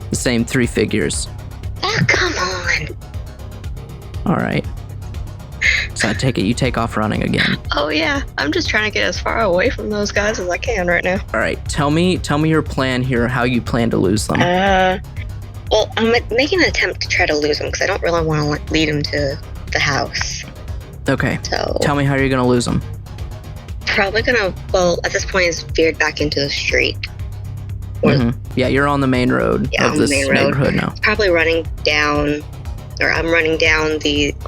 the same 3 figures. Oh, come on. All right. So I take it you take off running again. Oh yeah, I'm just trying to get as far away from those guys as I can right now. All right, tell me your plan here, how you plan to lose them. Well, I'm making an attempt to try to lose them because I don't really want to lead them to the house. Okay, So tell me how you're going to lose them. probably gonna. Well, at this point, is veered back into the street. Yeah, you're on the main road Yeah, of this neighborhood now. Probably running down, or I'm running down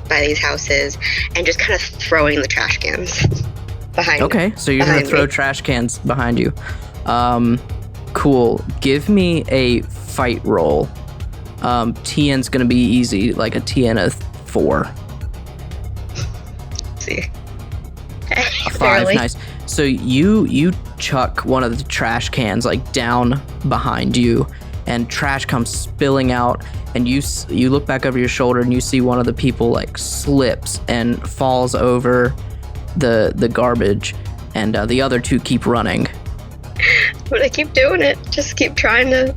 by these houses and just kind of throwing the trash cans behind. Okay, so you're going to behind throw me. trash cans behind you. Cool. Give me a fight roll. TN's going to be easy, like a TN of 4. Let's see. Barely. Nice. So you chuck one of the trash cans like down behind you, and trash comes spilling out. And you look back over your shoulder and you see one of the people like slips and falls over the garbage, and the other two keep running. But I keep doing it. Just keep trying to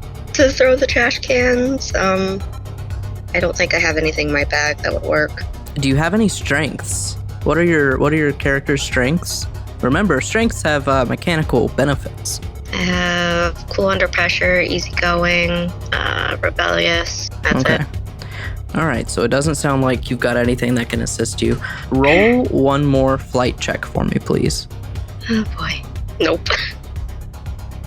throw the trash cans. I don't think I have anything in my bag that would work. Do you have any strengths? What are your character's strengths? Remember, strengths have mechanical benefits. I have cool under pressure, easygoing, rebellious. That's Okay. it. All right, so it doesn't sound like you've got anything that can assist you. Roll one more flight check for me, please. Oh boy. Nope.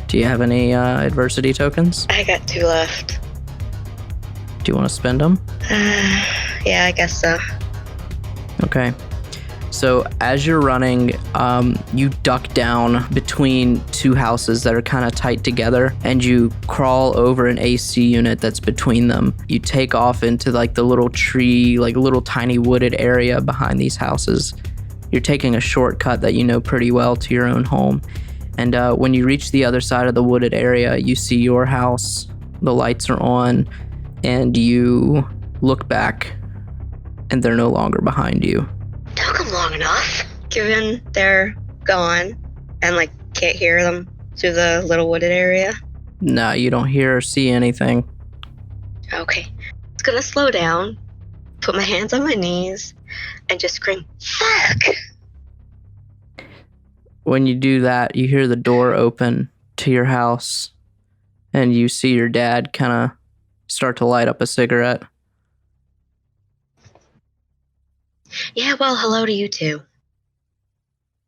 Do you have any adversity tokens? I got 2 left. Do you want to spend them? Yeah, I guess so. Okay. So as you're running, you duck down between 2 houses that are kind of tight together, and you crawl over an AC unit that's between them. You take off into like the little tree, like little tiny wooded area behind these houses. You're taking a shortcut that you know pretty well to your own home. And when you reach the other side of the wooded area, you see your house. The lights are on, and you look back, and they're no longer behind you. Took them long enough, given they're gone and like can't hear them through the little wooded area. No, you don't hear or see anything. Okay. It's gonna slow down, put my hands on my knees, and just scream, fuck! When you do that, you hear the door open to your house, and you see your dad kind of start to light up a cigarette. Yeah, well, hello to you too.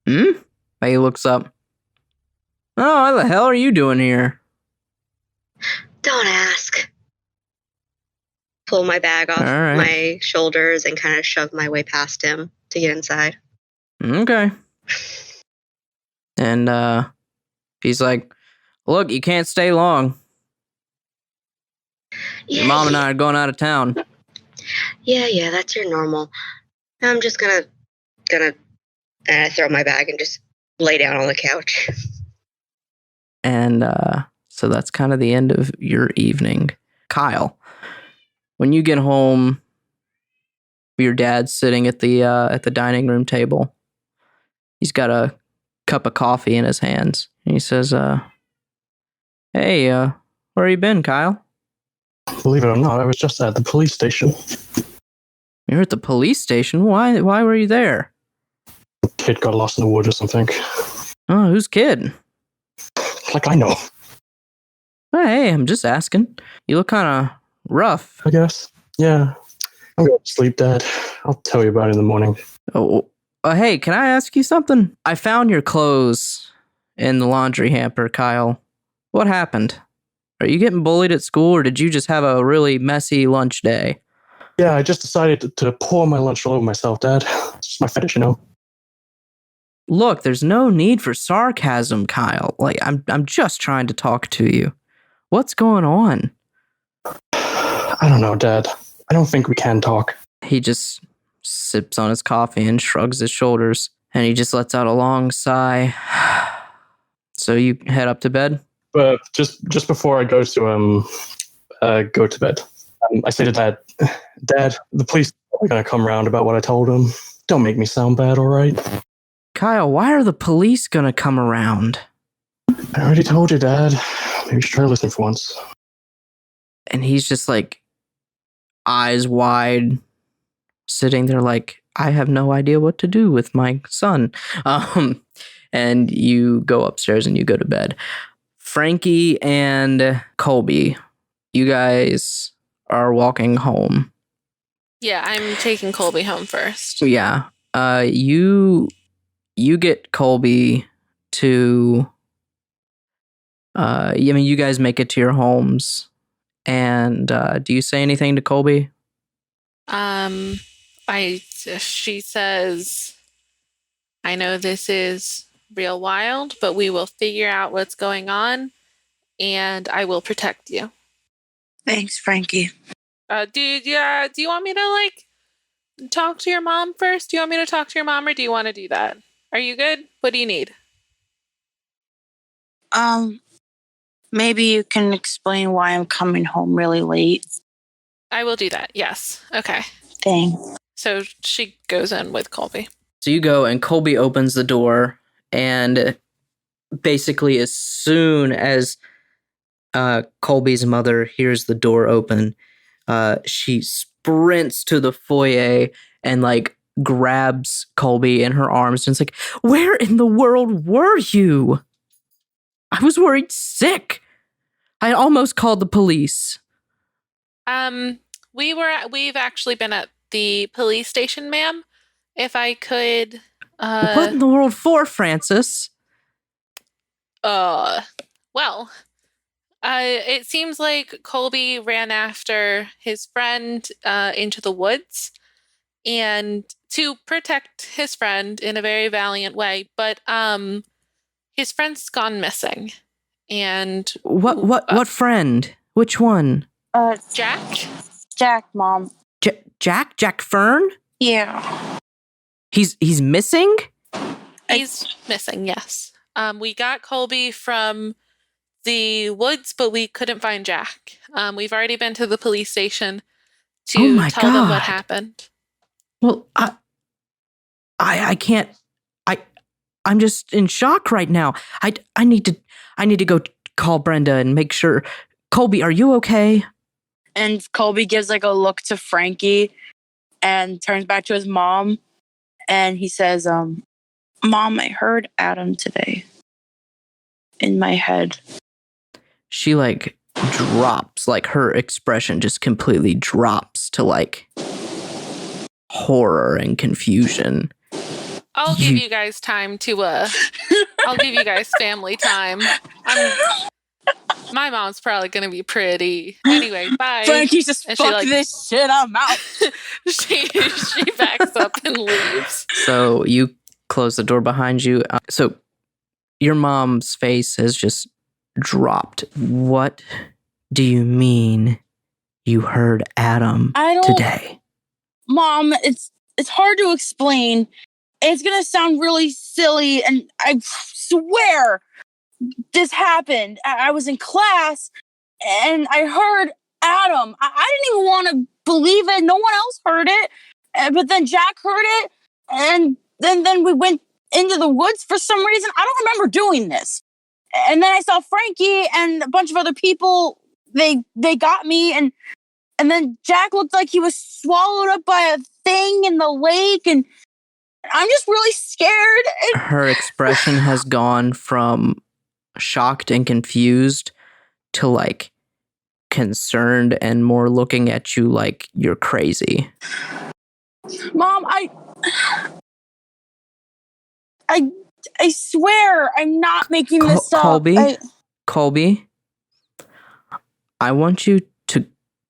He looks up. Oh, what the hell are you doing here? Don't ask. Pull my bag off All right. my shoulders and kind of shove my way past him to get inside. Okay. And he's like, look, you can't stay long. Your mom and I are going out of town. Yeah, that's your normal. I'm just gonna and I throw my bag and just lay down on the couch. And so that's kind of the end of your evening. Kyle, when you get home, your dad's sitting at the dining room table. He's got a cup of coffee in his hands. And he says, hey, where you been, Kyle? Believe it or not, I was just at the police station. You're at the police station? Why were you there? Kid got lost in the woods or something. Oh, who's kid? Like I know, Oh, hey, I'm just asking. You look kind of rough. I guess. Yeah. I'm going to sleep, Dad. I'll tell you about it in the morning. Oh, hey, can I ask you something? I found your clothes in the laundry hamper, Kyle. What happened? Are you getting bullied at school, or did you just have a really messy lunch day? Yeah, I just decided to pour my lunch all over myself, Dad. It's just my fetish, you know. Look, there's no need for sarcasm, Kyle. Like, I'm just trying to talk to you. What's going on? I don't know, Dad. I don't think we can talk. He just sips on his coffee and shrugs his shoulders, and he just lets out a long sigh. So you head up to bed? But just before I go to bed, I say to Dad, the police are going to come around about what I told them. Don't make me sound bad, all right? Kyle, why are the police gonna come around? I already told you, Dad. Maybe you should try to listen for once. And he's just like, eyes wide, sitting there like, I have no idea what to do with my son. And you go upstairs and you go to bed. Frankie and Colby, you guys are walking home. Yeah, I'm taking Colby home first. Yeah. You get Colby to you guys make it to your homes, and do you say anything to Colby? She says, I know this is real wild, but we will figure out what's going on, and I will protect you. Thanks, Frankie. Do you want me to talk to your mom first? Do you want me to talk to your mom, or do you want to do that? Are you good? What do you need? Maybe you can explain why I'm coming home really late. I will do that. Yes. Okay. Thanks. So she goes in with Colby. So you go, and Colby opens the door, and basically as soon as Colby's mother hears the door open, she sprints to the foyer and like grabs Colby in her arms and it's like, "Where in the world were you? I was worried sick. I almost called the police." We've actually been at the police station, ma'am. If I could What in the world for, Francis? well, it seems like Colby ran after his friend into the woods and to protect his friend in a very valiant way, but his friend's gone missing. And What friend? Which one? Jack, Mom. Jack Fern? Yeah. He's missing? He's missing, yes. We got Colby from the woods, but we couldn't find Jack. We've already been to the police station to tell them what happened. Well, I can't. I'm just in shock right now. I need to go call Brenda and make sure. Colby, are you okay? And Colby gives like a look to Frankie and turns back to his mom. And he says, Mom, I heard Adam today in my head. She like drops, like her expression just completely drops to like horror and confusion. I'll give you guys time to I'll give you guys family time. My mom's probably gonna be pretty. Anyway, bye. Frankie just fuck this shit, I'm out. she backs up and leaves. So you close the door behind you. So your mom's face has just dropped. What do you mean you heard Adam today? Mom, it's hard to explain. It's gonna sound really silly, and I swear this happened. I was in class and I heard Adam. I didn't even want to believe it. No one else heard it. But then Jack heard it. And then we went into the woods for some reason. I don't remember doing this. And then I saw Frankie and a bunch of other people. They got me. And then Jack looked like he was swallowed up by a thing in the lake. And I'm just really scared. Her expression has gone from shocked and confused to like concerned and more looking at you like you're crazy. Mom, I swear I'm not making this up. Colby, I want you to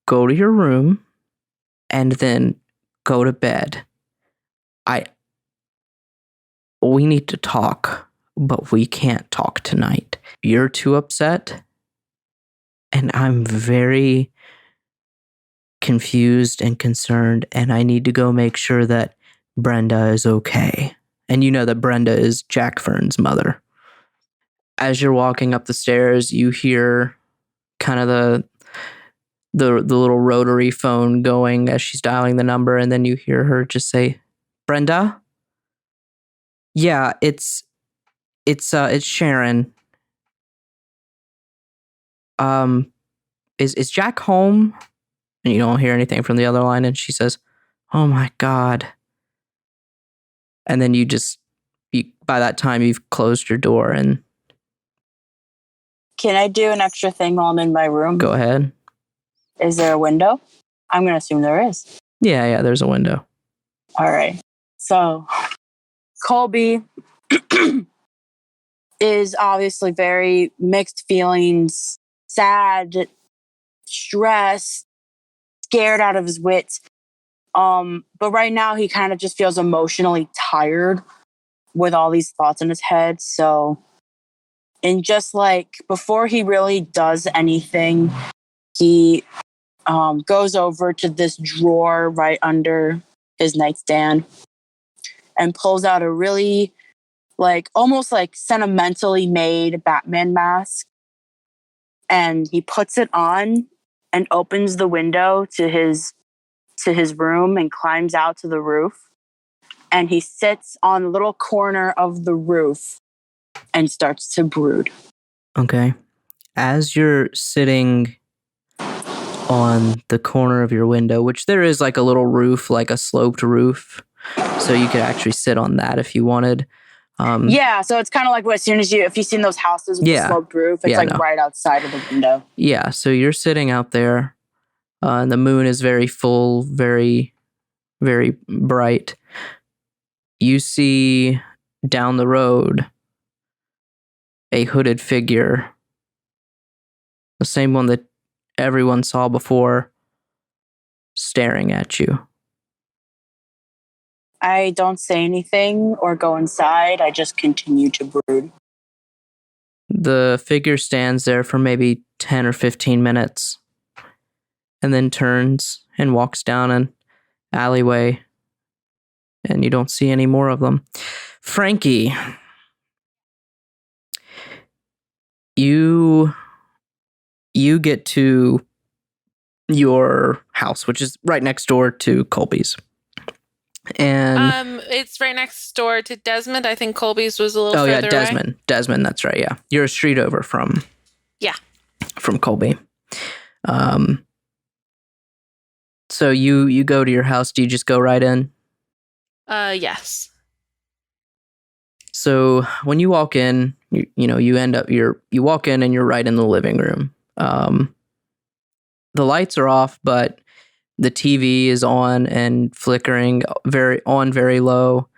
go to your room and then go to bed. We need to talk, but we can't talk tonight. You're too upset, and I'm very confused and concerned, and I need to go make sure that Brenda is okay. And you know that Brenda is Jack Fern's mother. As you're walking up the stairs, you hear kind of the little rotary phone going as she's dialing the number, and then you hear her just say, "Brenda? Yeah, it's Sharon. Is Jack home?" And you don't hear anything from the other line, and she says, "Oh my God." And then by that time you've closed your door. And can I do an extra thing while I'm in my room? Go ahead. Is there a window? I'm gonna assume there is. Yeah, there's a window. All right. So Colby is obviously very mixed feelings, sad, stressed, scared out of his wits. But right now he kind of just feels emotionally tired with all these thoughts in his head. So, and just like before he really does anything, he goes over to this drawer right under his nightstand and pulls out a really like almost like sentimentally made Batman mask. And he puts it on and opens the window to his room and climbs out to the roof. And he sits on a little corner of the roof and starts to brood. Okay. As you're sitting on the corner of your window, which there is like a little roof, like a sloped roof, so you could actually sit on that if you wanted. Yeah, so it's kind of like as soon as if you've seen those houses with the sloped roof, it's like right outside of the window. Yeah, so you're sitting out there, and the moon is very full, very, very bright. You see down the road a hooded figure, the same one that everyone saw before, staring at you. I don't say anything or go inside. I just continue to brood. The figure stands there for maybe 10 or 15 minutes and then turns and walks down an alleyway, and you don't see any more of them. Frankie, you get to your house, which is right next door to Colby's. And it's right next door to Desmond. I think Colby's was a little further away. Desmond, that's right, yeah. You're a street over from Colby. So you go to your house. Do you just go right in? Yes. So when you walk in, you walk in and you're right in the living room. The lights are off, but the TV is on and flickering very low,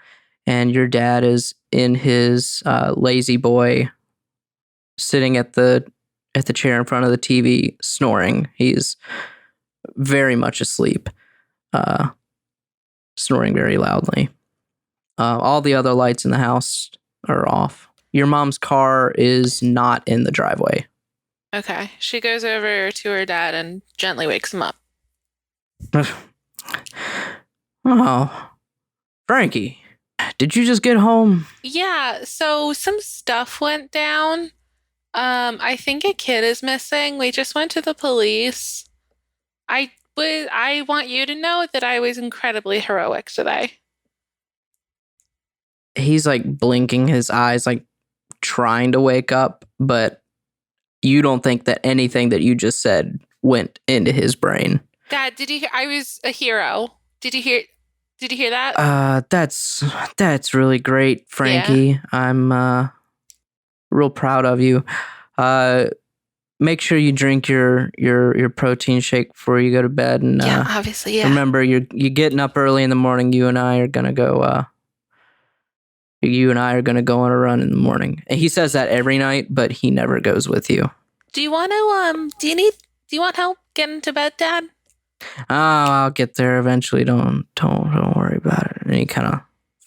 and your dad is in his lazy boy, sitting at the chair in front of the TV, snoring. He's very much asleep, snoring very loudly. All the other lights in the house are off. Your mom's car is not in the driveway. Okay. She goes over to her dad and gently wakes him up. Oh, Frankie, did you just get home? Yeah, so some stuff went down. I think a kid is missing. We just went to the police. I want you to know that I was incredibly heroic today. He's like blinking his eyes, like trying to wake up, but you don't think that anything that you just said went into his brain. Dad, did you hear? I was a hero. Did you hear that? That's really great, Frankie. Yeah. I'm real proud of you. Make sure you drink your protein shake before you go to bed, and obviously, yeah. Remember, you're getting up early in the morning. You and I are gonna go. You and I are gonna go on a run in the morning. And he says that every night, but he never goes with you. Do you want to? Do you want help getting to bed, Dad? Oh, I'll get there eventually. Don't worry about it. And he kind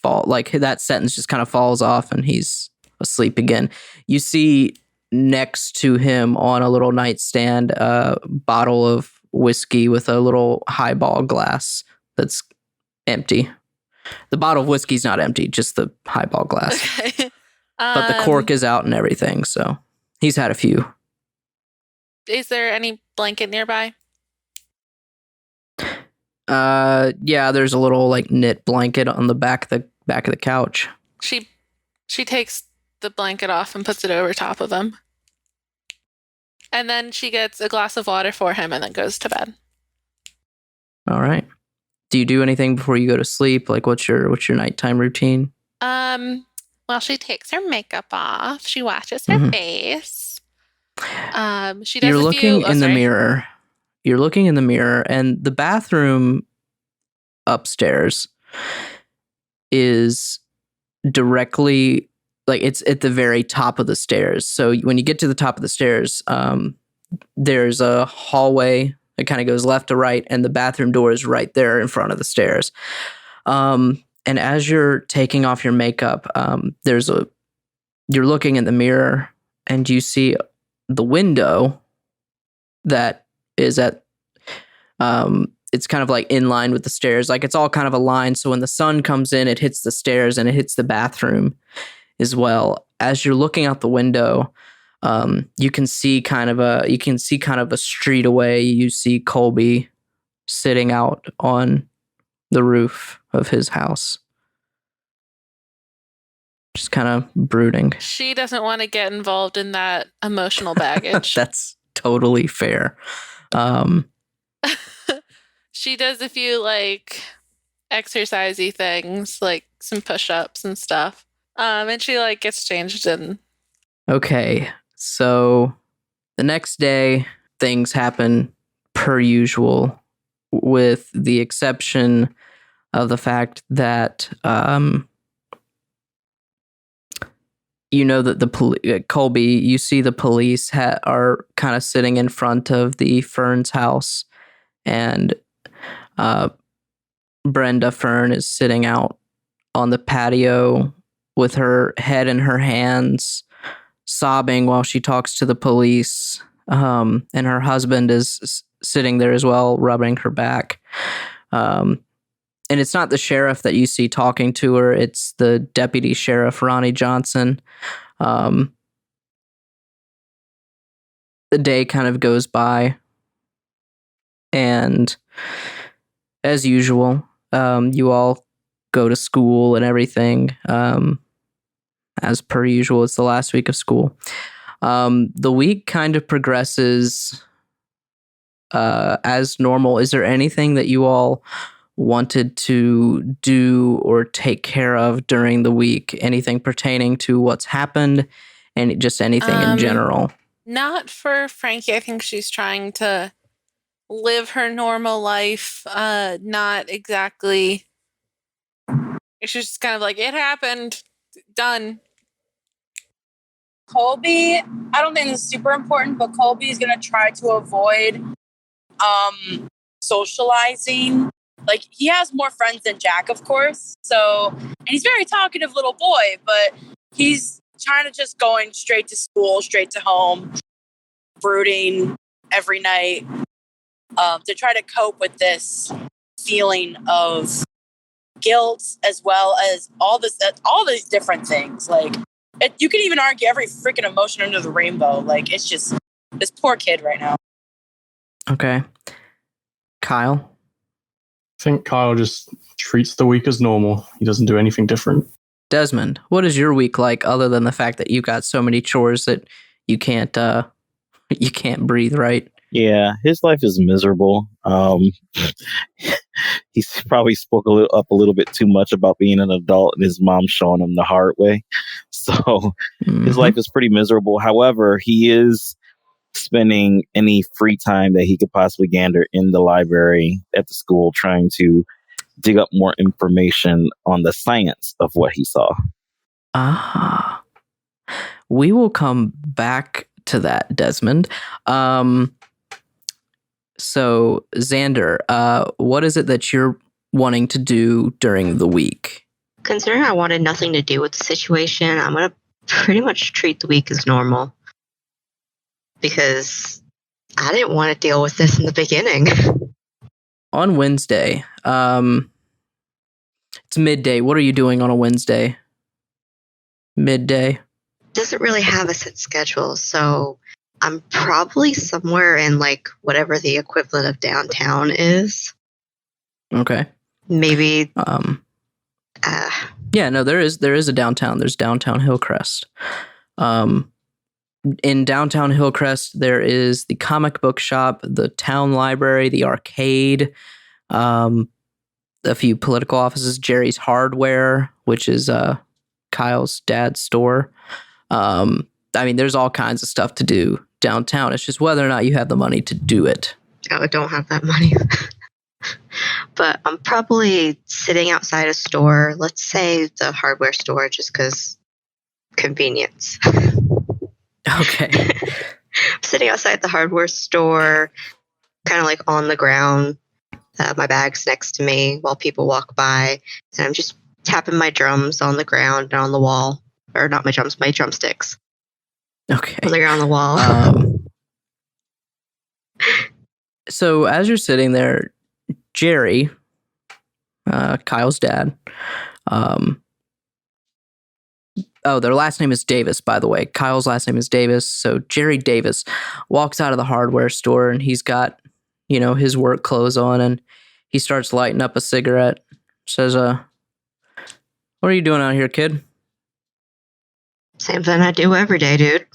of that sentence just kind of falls off, and he's asleep again. You see next to him on a little nightstand a bottle of whiskey with a little highball glass that's empty. The bottle of whiskey's not empty, just the highball glass. Okay. But the cork is out and everything, so he's had a few. Is there any blanket nearby? Yeah, there's a little like knit blanket on the back of the couch. She takes the blanket off and puts it over top of him. And then she gets a glass of water for him and then goes to bed. All right. Do you do anything before you go to sleep? Like what's your nighttime routine? Well, she takes her makeup off. She washes her face. She does You're looking in the mirror. You're looking in the mirror, and the bathroom upstairs is directly, like it's at the very top of the stairs. So when you get to the top of the stairs, there's a hallway that kind of goes left to right, and the bathroom door is right there in front of the stairs. And as you're taking off your makeup, you're looking in the mirror, and you see the window that is at it's kind of like in line with the stairs, like it's all kind of aligned, so when the sun comes in it hits the stairs and it hits the bathroom, as well. As you're looking out the window, you can see kind of a street away. You see Colby sitting out on the roof of his house, just kind of brooding. She doesn't want to get involved in that emotional baggage. That's totally fair. She does a few like exercisey things, like some push-ups and stuff. And she like gets changed in. Okay, so the next day things happen per usual, with the exception of the fact that you know that Colby, you see the police are kind of sitting in front of the Fern's house, and Brenda Fern is sitting out on the patio with her head in her hands, sobbing while she talks to the police. And her husband is sitting there as well, rubbing her back. And it's not the sheriff that you see talking to her. It's the deputy sheriff, Ronnie Johnson. The day kind of goes by. And as usual, you all go to school and everything. As per usual, it's the last week of school. The week kind of progresses as normal. Is there anything that you all wanted to do or take care of during the week? Anything pertaining to what's happened, and just anything in general? Not for Frankie. I think she's trying to live her normal life. Not exactly. She's just kind of like, it happened, done. Colby, I don't think this is super important, but Colby is going to try to avoid socializing. Like, he has more friends than Jack, of course. So, and he's a very talkative little boy, but he's trying to just going straight to school, straight to home, brooding every night to try to cope with this feeling of guilt, as well as all these different things. Like, you can even argue every freaking emotion under the rainbow. Like, it's just this poor kid right now. Okay. Kyle? I think Kyle just treats the week as normal. He doesn't do anything different. Desmond, what is your week like, other than the fact that you've got so many chores that you can't breathe, right? Yeah, his life is miserable. He's probably spoke up a little bit too much about being an adult, and his mom showing him the hard way. So his life is pretty miserable. However, he is spending any free time that he could possibly gander in the library at the school, trying to dig up more information on the science of what he saw. We will come back to that, Desmond. So, Xander, what is it that you're wanting to do during the week? Considering I wanted nothing to do with the situation, I'm going to pretty much treat the week as normal. Because I didn't want to deal with this in the beginning. On Wednesday, it's midday. What are you doing on a Wednesday? Midday? Doesn't really have a set schedule, so I'm probably somewhere in like whatever the equivalent of downtown is. Okay. Maybe. Yeah, no, there is a downtown. There's downtown Hillcrest. In downtown Hillcrest, there is the comic book shop, the town library, the arcade, a few political offices, Jerry's Hardware, which is Kyle's dad's store. I mean, there's all kinds of stuff to do downtown. It's just whether or not you have the money to do it. I don't have that money. But I'm probably sitting outside a store, let's say the hardware store, just because convenience. Okay. Sitting outside the hardware store, kind of like on the ground. My bag's next to me while people walk by. And I'm just tapping my drums on the ground and on the wall. Or not my drums, my drumsticks. Okay. On the ground on the wall. So as you're sitting there, Jerry, Kyle's dad, their last name is Davis, by the way. Kyle's last name is Davis. So Jerry Davis walks out of the hardware store and he's got, his work clothes on, and he starts lighting up a cigarette. Says, what are you doing out here, kid? Same thing I do every day, dude.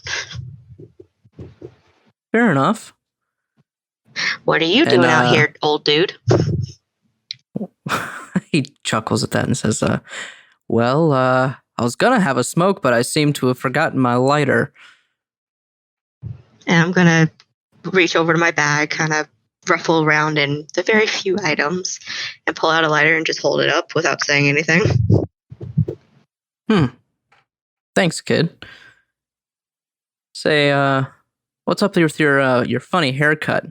Fair enough. What are you doing out here, old dude? He chuckles at that and says, I was going to have a smoke, but I seem to have forgotten my lighter. And I'm going to reach over to my bag, kind of ruffle around in the very few items, and pull out a lighter and just hold it up without saying anything. Thanks, kid. Say, what's up with your funny haircut?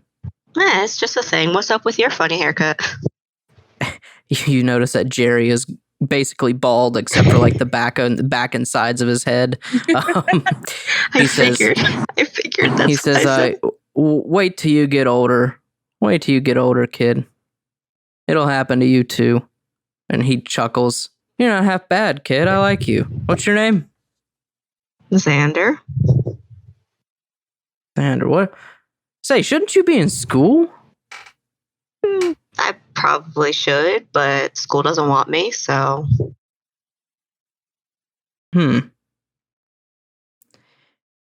It's just a thing. What's up with your funny haircut? You notice that Jerry is basically bald except for like the back and sides of his head. I figured that's he says, wait till you get older. Wait till you get older, kid. It'll happen to you too. And he chuckles. You're not half bad, kid. I like you. What's your name? Xander. Xander, what? Say, shouldn't you be in school? I probably should, but school doesn't want me, so.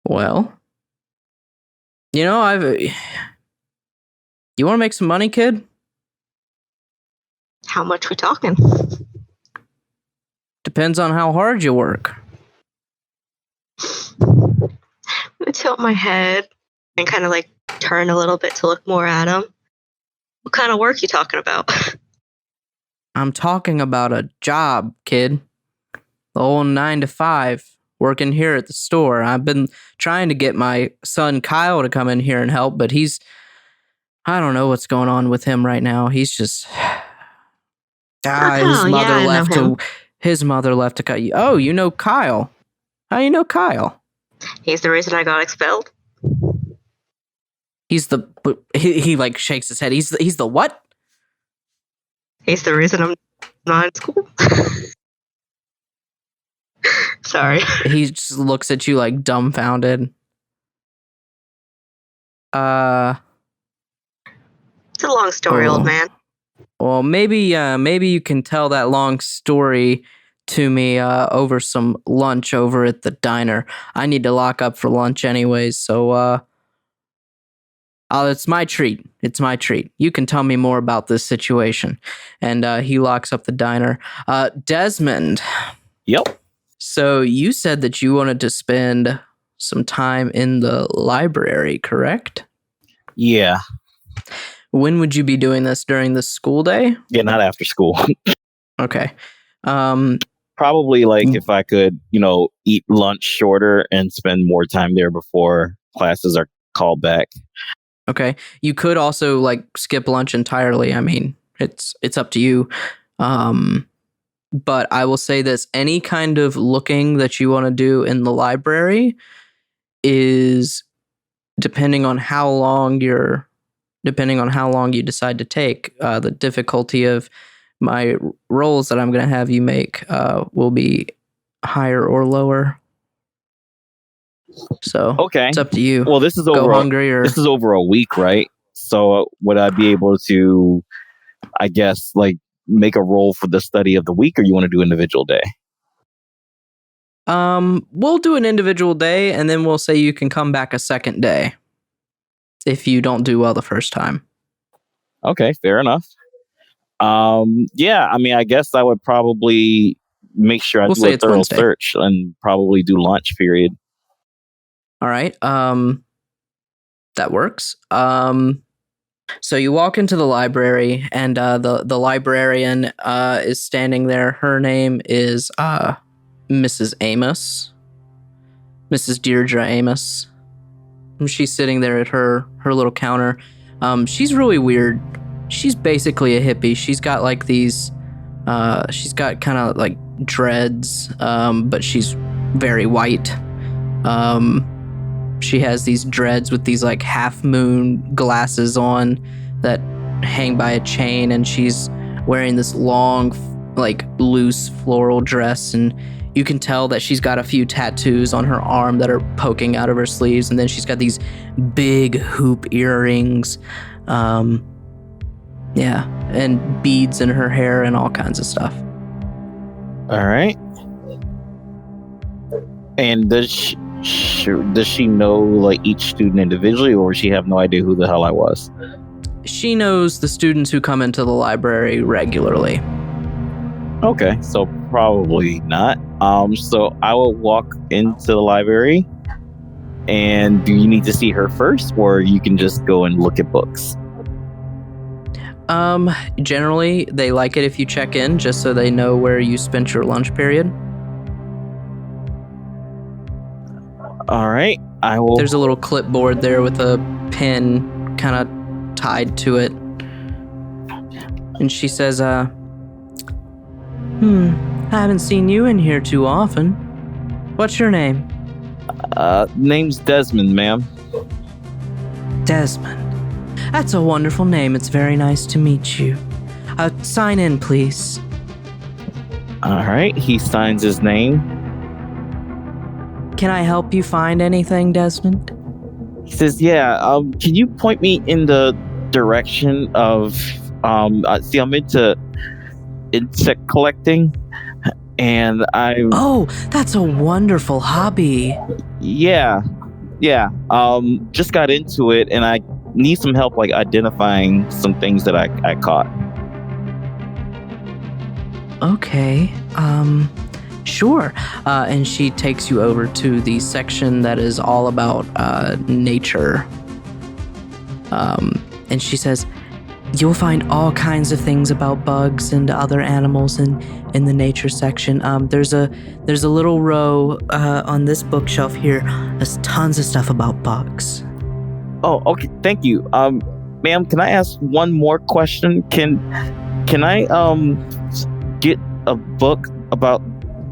Well, you want to make some money, kid? How much we talking? Depends on how hard you work. I tilt my head and kind of like turn a little bit to look more at him. What kind of work you talking about? I'm talking about a job, kid. The old 9 to 5, working here at the store. I've been trying to get my son Kyle to come in here and help, but I don't know what's going on with him right now. He's just his mother left to cut you. Oh, you know Kyle. How you know Kyle? He's the reason I got expelled. He like shakes his head. He's the what? He's the reason I'm not in school. Sorry. He just looks at you like dumbfounded. It's a long story, old man. Well, maybe you can tell that long story to me over some lunch over at the diner. I need to lock up for lunch anyways, so it's my treat. It's my treat. You can tell me more about this situation. And he locks up the diner. Desmond. Yep. So you said that you wanted to spend some time in the library, correct? Yeah. When would you be doing this? During the school day? Yeah, not after school. Okay. Probably like if I could, eat lunch shorter and spend more time there before classes are called back. Okay. You could also like skip lunch entirely. I mean, it's up to you. But I will say this, any kind of looking that you want to do in the library is depending on how long you decide to take, the difficulty of my roles that I'm going to have you make will be higher or lower. So okay, it's up to you. Well, this is over a week, right? So would I be able to, I guess, like make a roll for the study of the week, or you want to do individual day? We'll do an individual day, and then we'll say you can come back a second day if you don't do well the first time. Okay, fair enough. Yeah, I mean, I guess I would probably make sure I do a thorough search and probably do lunch period. All right. That works. So you walk into the library, and the librarian is standing there. Her name is Mrs. Amos, Mrs. Deirdre Amos. She's sitting there at her little counter. She's really weird. She's basically a hippie. She's got like these. She's got kind of like dreads, but she's very white. She has these dreads with these like half moon glasses on that hang by a chain, and she's wearing this long, like loose floral dress. And You can tell that she's got a few tattoos on her arm that are poking out of her sleeves, and then she's got these big hoop earrings. Yeah, and beads in her hair and all kinds of stuff. All right. And does she know like each student individually, or does she have no idea who the hell I was? She knows the students who come into the library regularly. Okay, so probably not. So I will walk into the library. And do you need to see her first, or you can just go and look at books? Generally, they like it if you check in just so they know where you spent your lunch period. All right, I will. There's a little clipboard there with a pin kind of tied to it. And she says, I haven't seen you in here too often. What's your name? Name's Desmond, ma'am. Desmond. That's a wonderful name. It's very nice to meet you. Sign in, please. All right, he signs his name. Can I help you find anything, Desmond? He says, yeah, can you point me in the direction of, see, I'm into insect collecting, and Oh, that's a wonderful hobby. Yeah, just got into it, and I need some help, like, identifying some things that I caught. Okay, sure. And she takes you over to the section that is all about nature. And she says, you'll find all kinds of things about bugs and other animals in the nature section. There's a little row on this bookshelf here. There's tons of stuff about bugs. Oh, okay. Thank you. Ma'am, can I ask one more question? Can I get a book about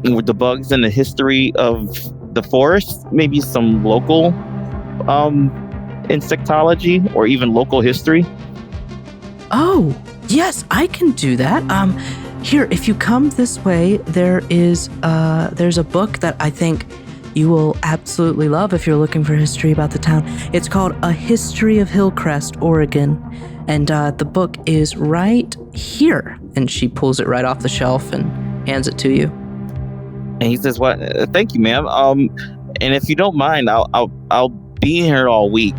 the bugs and the history of the forest? Maybe some local insectology or even local history? Oh, yes, I can do that. Here, if you come this way, there's a book that I think you will absolutely love if you're looking for history about the town. It's called A History of Hillcrest, Oregon. And the book is right here. And she pulls it right off the shelf and hands it to you. And he says, "What? Thank you, ma'am. And if you don't mind, I'll be here all week.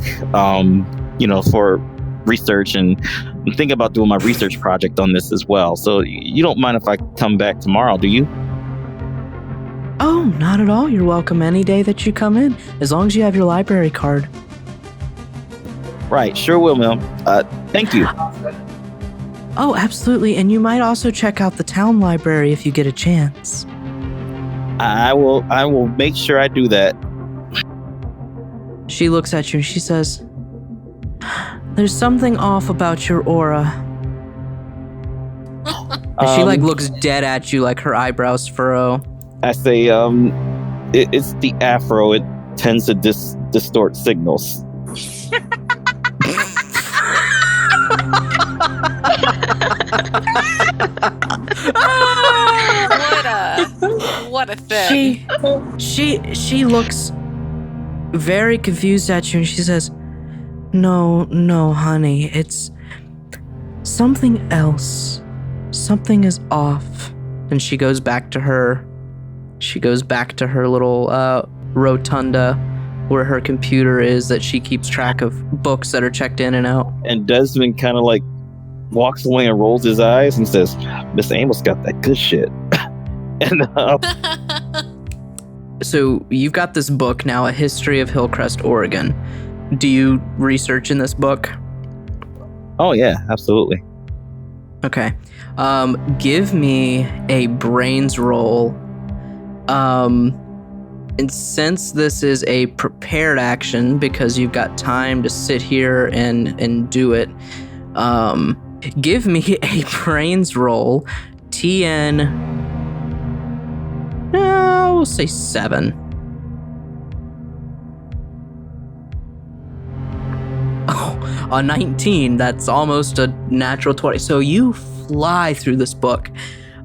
For research, and I'm thinking about doing my research project on this as well. So you don't mind if I come back tomorrow, do you?" Oh, not at all. You're welcome any day that you come in, as long as you have your library card. Right, sure will, ma'am. Thank you. Oh, absolutely. And you might also check out the town library if you get a chance. I will make sure I do that. She looks at you and she says, there's something off about your aura. And she looks dead at you, like her eyebrows furrow. I say, it's the afro. It tends to distort signals. What a thing. She looks very confused at you and she says, No, honey, it's something else. Something is off. And she goes back to her little rotunda where her computer is that she keeps track of books that are checked in and out. And Desmond kind of like walks away and rolls his eyes and says, Miss Amos got that good shit. And so you've got this book now, A History of Hillcrest, Oregon. Do you research in this book? Oh yeah, absolutely. Okay. Give me a brains roll. And since this is a prepared action, because you've got time to sit here and do it, give me a brains roll. TN, we'll say 7. Oh, a 19. That's almost a natural 20. So you fly through this book.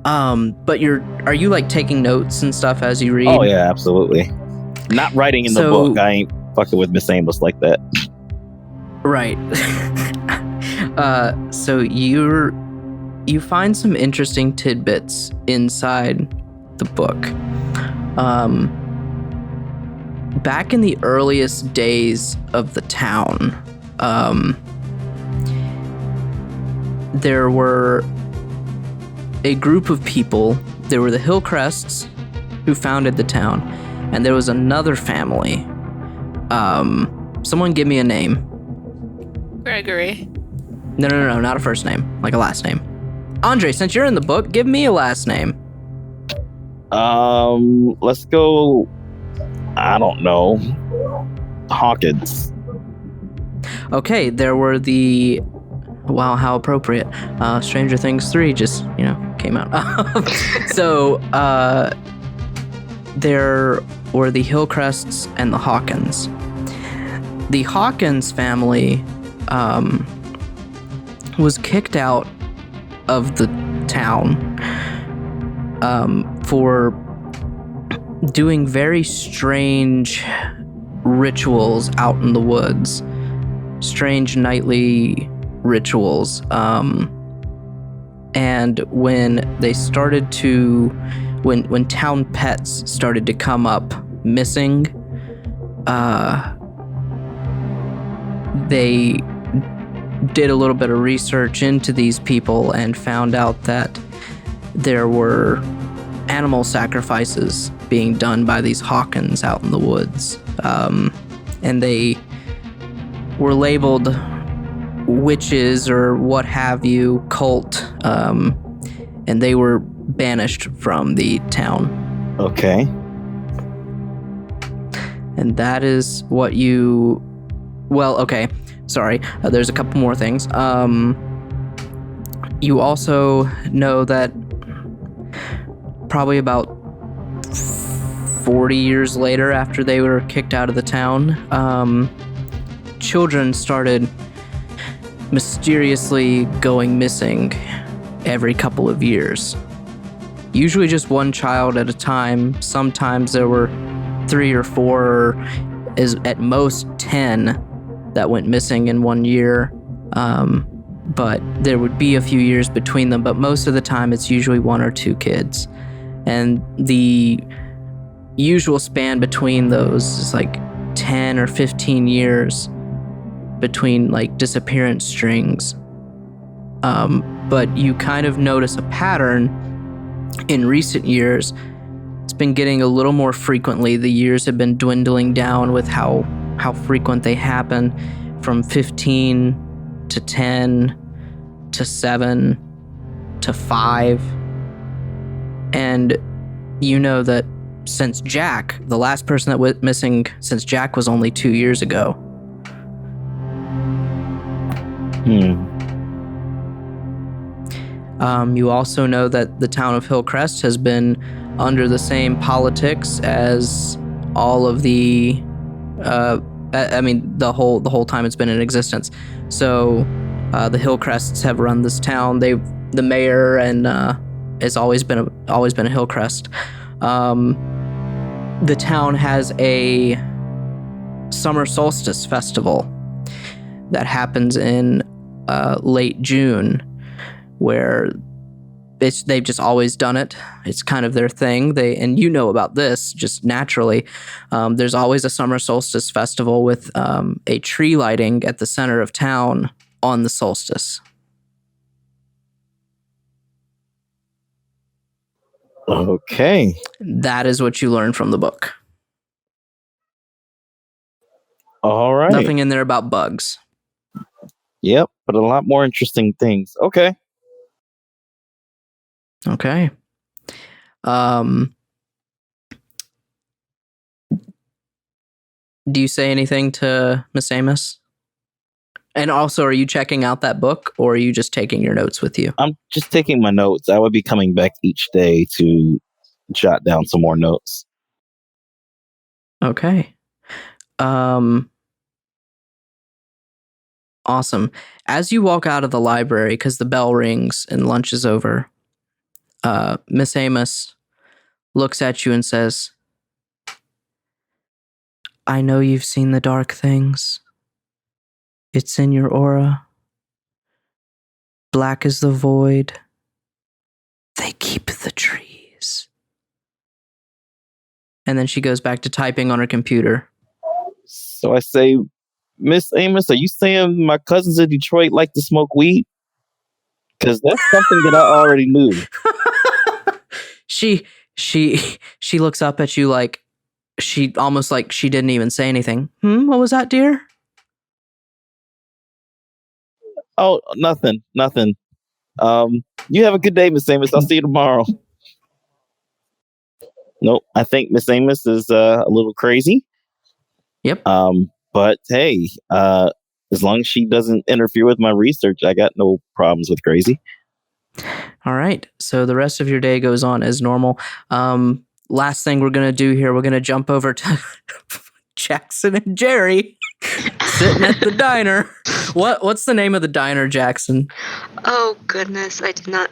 But are you like taking notes and stuff as you read? Oh yeah, absolutely. Not writing in the So- book. I ain't fucking with Miss Amos like that. Right. So you find some interesting tidbits inside the book. Back in the earliest days of the town, there were a group of people. There were the Hillcrests who founded the town, and there was another family. Someone give me a name. Gregory. No, not a first name, like a last name. Andre, since you're in the book, give me a last name. Let's go. I don't know. Hawkins. Okay, there were the... Wow, how appropriate. Stranger Things 3 just, came out. So, there were the Hillcrests and the Hawkins. The Hawkins family was kicked out of the town for doing very strange rituals out in the woods. Strange nightly rituals. And when they started to... When town pets started to come up missing, they did a little bit of research into these people and found out that there were animal sacrifices being done by these Hawkins out in the woods. And they were labeled witches or what have you, cult, and they were banished from the town. Okay. And that is what you... Well, okay. Sorry. There's a couple more things. You also know that probably about 40 years later, after they were kicked out of the town, children started mysteriously going missing every couple of years. Usually just one child at a time. Sometimes there were 3 or 4, or at most 10 that went missing in one year. But there would be a few years between them, but most of the time it's usually 1 or 2 kids. And the usual span between those is like 10 or 15 years between like disappearance strings. But you kind of notice a pattern in recent years. It's been getting a little more frequently. The years have been dwindling down with how frequent they happen, from 15 to 10 to 7 to 5. And you know that since Jack, the last person that went missing since Jack was only 2 years ago. You also know that the town of Hillcrest has been under the same politics as all of the, the whole time it's been in existence. So the Hillcrests have run this town. The mayor and has always been a Hillcrest. The town has a summer solstice festival that happens in late June, where they've just always done it. It's kind of their thing. And you know about this just naturally. There's always a summer solstice festival with a tree lighting at the center of town on the solstice. Okay. That is what you learn from the book. All right. Nothing in there about bugs. Yep, but a lot more interesting things. Okay. Okay. Do you say anything to Miss Amos? And also, are you checking out that book, or are you just taking your notes with you? I'm just taking my notes. I would be coming back each day to jot down some more notes. Okay. Awesome. As you walk out of the library, because the bell rings and lunch is over, Miss Amos looks at you and says, I know you've seen the dark things. It's in your aura. Black is the void. They keep the trees. And then she goes back to typing on her computer. So I say, Miss Amos, are you saying my cousins in Detroit like to smoke weed? Because that's something that I already knew. She looks up at you like she almost like she didn't even say anything. What was that, dear? Oh, nothing. You have a good day, Miss Amos. I'll see you tomorrow. Nope, I think Miss Amos is a little crazy. Yep. But hey, as long as she doesn't interfere with my research, I got no problems with crazy. All right. So the rest of your day goes on as normal. Last thing we're going to do here, we're going to jump over to Jackson and Jerry sitting at the diner. What's the name of the diner, Jackson? Oh, goodness. I did not.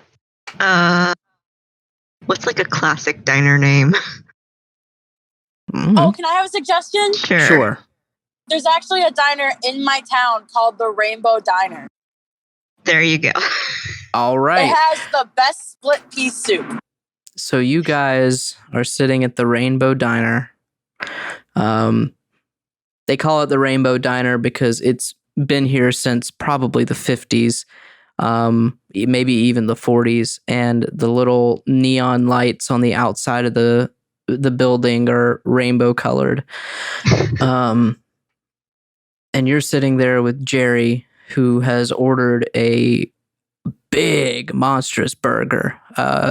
What's like a classic diner name? Oh, can I have a suggestion? Sure. There's actually a diner in my town called the Rainbow Diner. There you go. All right. It has the best split pea soup. So you guys are sitting at the Rainbow Diner. They call it the Rainbow Diner because it's been here since probably the 50s, maybe even the 40s, and the little neon lights on the outside of the building are rainbow colored. And you're sitting there with Jerry, who has ordered a big, monstrous burger.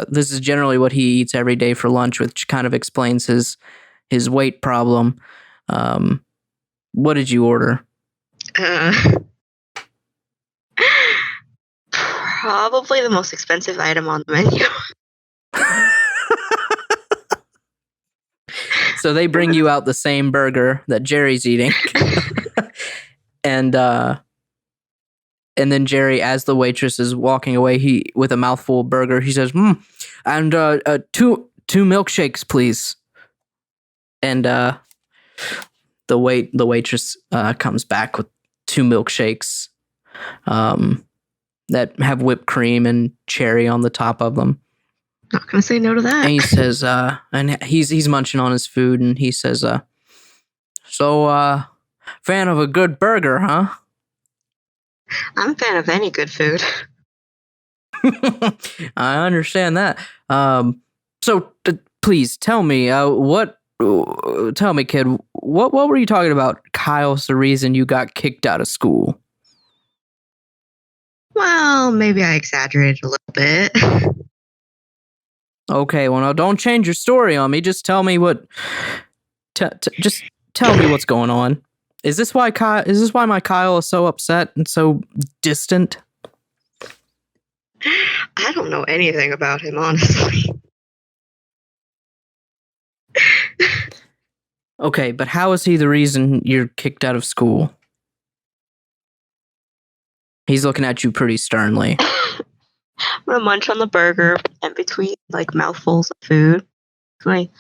This is generally what he eats every day for lunch, which kind of explains his weight problem. What did you order? Probably the most expensive item on the menu. So they bring you out the same burger that Jerry's eating. And then Jerry, as the waitress is walking away, he with a mouthful of burger, he says, and two milkshakes, please. And the waitress comes back with 2 milkshakes that have whipped cream and cherry on the top of them. Not gonna say no to that. And he says, and he's munching on his food, and he says, so fan of a good burger, huh? I'm a fan of any good food. I understand that. So please tell me, tell me, kid, what were you talking about? Kyle's the reason you got kicked out of school. Well, maybe I exaggerated a little bit. Okay, well, now don't change your story on me. Just tell me just tell me what's going on. Is this why my Kyle is so upset and so distant? I don't know anything about him, honestly. Okay, but how is he the reason you're kicked out of school? He's looking at you pretty sternly. I'm gonna munch on the burger in between like mouthfuls of food. Like,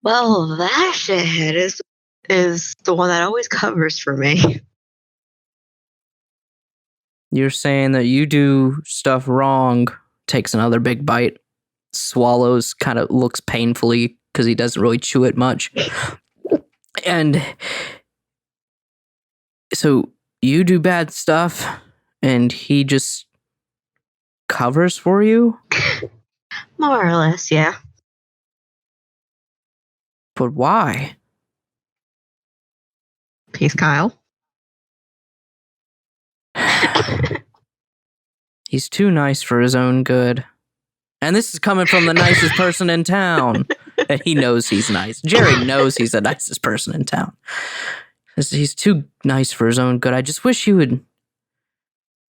well, that shithead is the one that always covers for me. You're saying that you do stuff wrong, takes another big bite, swallows, kind of looks painfully because he doesn't really chew it much. And so you do bad stuff and he just covers for you? More or less, yeah. But why? Peace, Kyle. He's too nice for his own good. And this is coming from the nicest person in town. And he knows he's nice. Jerry knows he's the nicest person in town. He's too nice for his own good. I just wish he would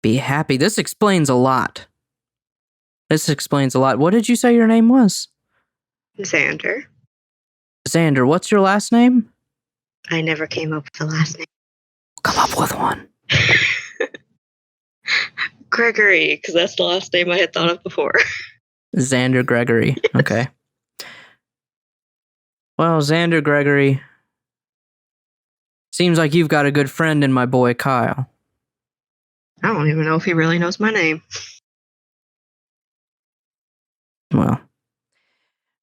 be happy. This explains a lot. What did you say your name was? Xander. Xander, what's your last name? I never came up with a last name. Come up with one. Gregory, because that's the last name I had thought of before. Xander Gregory. Okay. Well, Xander Gregory, seems like you've got a good friend in my boy Kyle. I don't even know if he really knows my name. Well,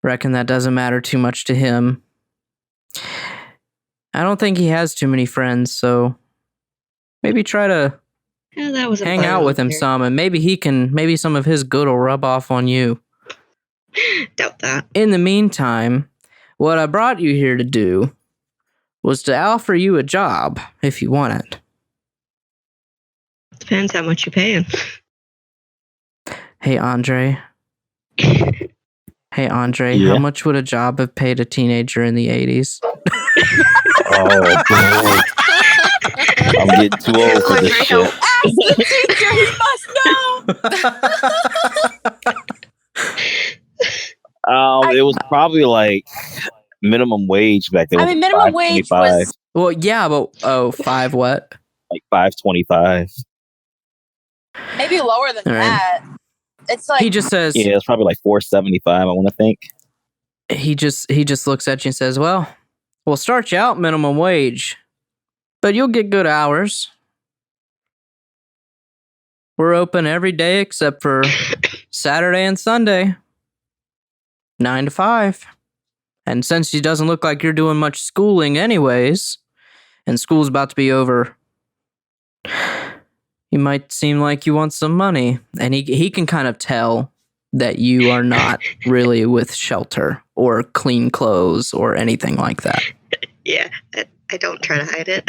reckon that doesn't matter too much to him. I don't think he has too many friends, so maybe try to Yeah, that was a hang bug out with him there. some, and maybe some of his good will rub off on you. Doubt that. In the meantime, what I brought you here to do was to offer you a job if you want it. Depends how much you're paying. Hey, Andre. Hey, Andre, Yeah? how much would a job have paid a teenager in the 80s? Oh, boy. I'm getting too old for this shit. Ask the teacher, he must know. It was probably like minimum wage back then. I mean, minimum wage was Well, yeah, but, 5 what? like $5.25. maybe lower than All right. that. It's like He just says, Yeah, it's probably like $4.75. I want to think. he just looks at you and says, well, we'll start you out minimum wage, but you'll get good hours. We're open every day except for Saturday and Sunday, 9 to 5. And since it doesn't look like you're doing much schooling anyways, and school's about to be over, you might seem like you want some money. And he can kind of tell that you are not really with shelter or clean clothes or anything like that. Yeah, I don't try to hide it.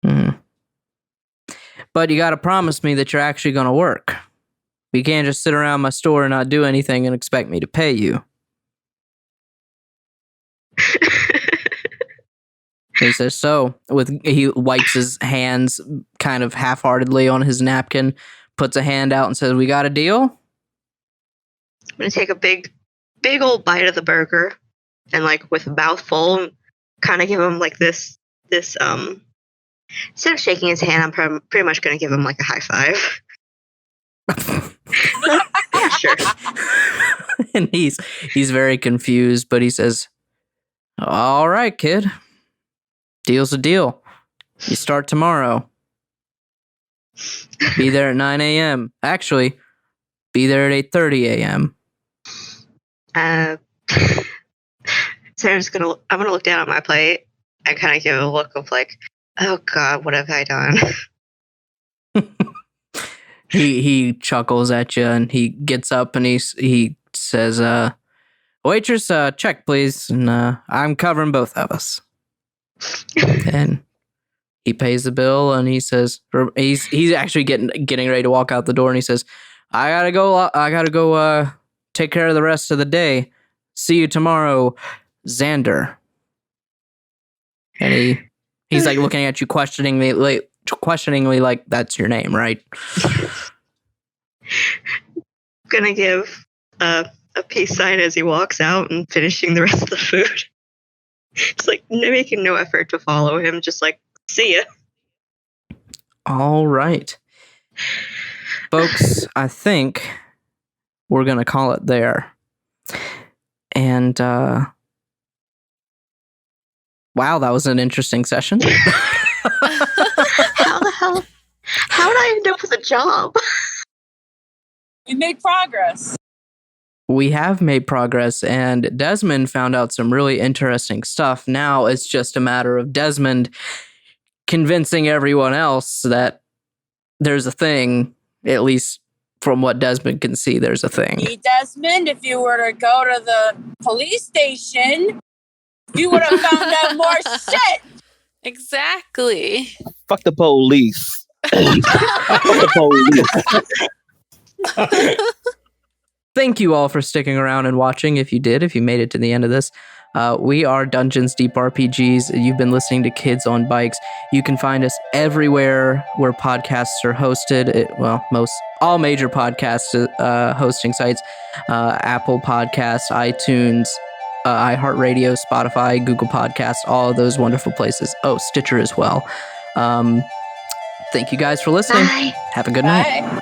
Mhm. But you got to promise me that you're actually going to work. You can't just sit around my store and not do anything and expect me to pay you. He says, so, he wipes his hands kind of half-heartedly on his napkin, puts a hand out and says, we got a deal? I'm gonna take a big old bite of the burger, and like with a mouthful, kind of give him like this. Instead of shaking his hand, I'm pretty much gonna give him like a high five. Yeah, sure. And he's very confused, but he says, all right, kid. Deal's a deal. You start tomorrow. Be there at 9 a.m. Actually, be there at 8:30 a.m. So I'm gonna look down at my plate and kind of give a look of like, oh god, what have I done? He chuckles at you and he gets up and he says, waitress, check please, and I'm covering both of us. And he pays the bill and he says, he's actually getting ready to walk out the door, and he says, I gotta go take care of the rest of the day. See you tomorrow, Xander. And he's like looking at you questioningly like, that's your name, right? Gonna give a peace sign as he walks out and finishing the rest of the food. Just like making no effort to follow him, just like, see ya. All right. Folks, I think we're going to call it there. And, wow, that was an interesting session. How the hell? How did I end up with a job? we made progress. We have made progress, and Desmond found out some really interesting stuff. Now it's just a matter of Desmond convincing everyone else that there's a thing, at least from what Desmond can see, there's a thing. Hey, Desmond, if you were to go to the police station, you would have found out more shit. Exactly. Fuck the police. Fuck the police. Thank you all for sticking around and watching. If you made it to the end of this. We are Dungeons Deep RPGs. You've been listening to Kids on Bikes. You can find us everywhere where podcasts are hosted. All major podcast hosting sites. Apple Podcasts, iTunes, iHeartRadio, Spotify, Google Podcasts, all of those wonderful places. Oh, Stitcher as well. Thank you guys for listening. Bye. Have a good night. Bye.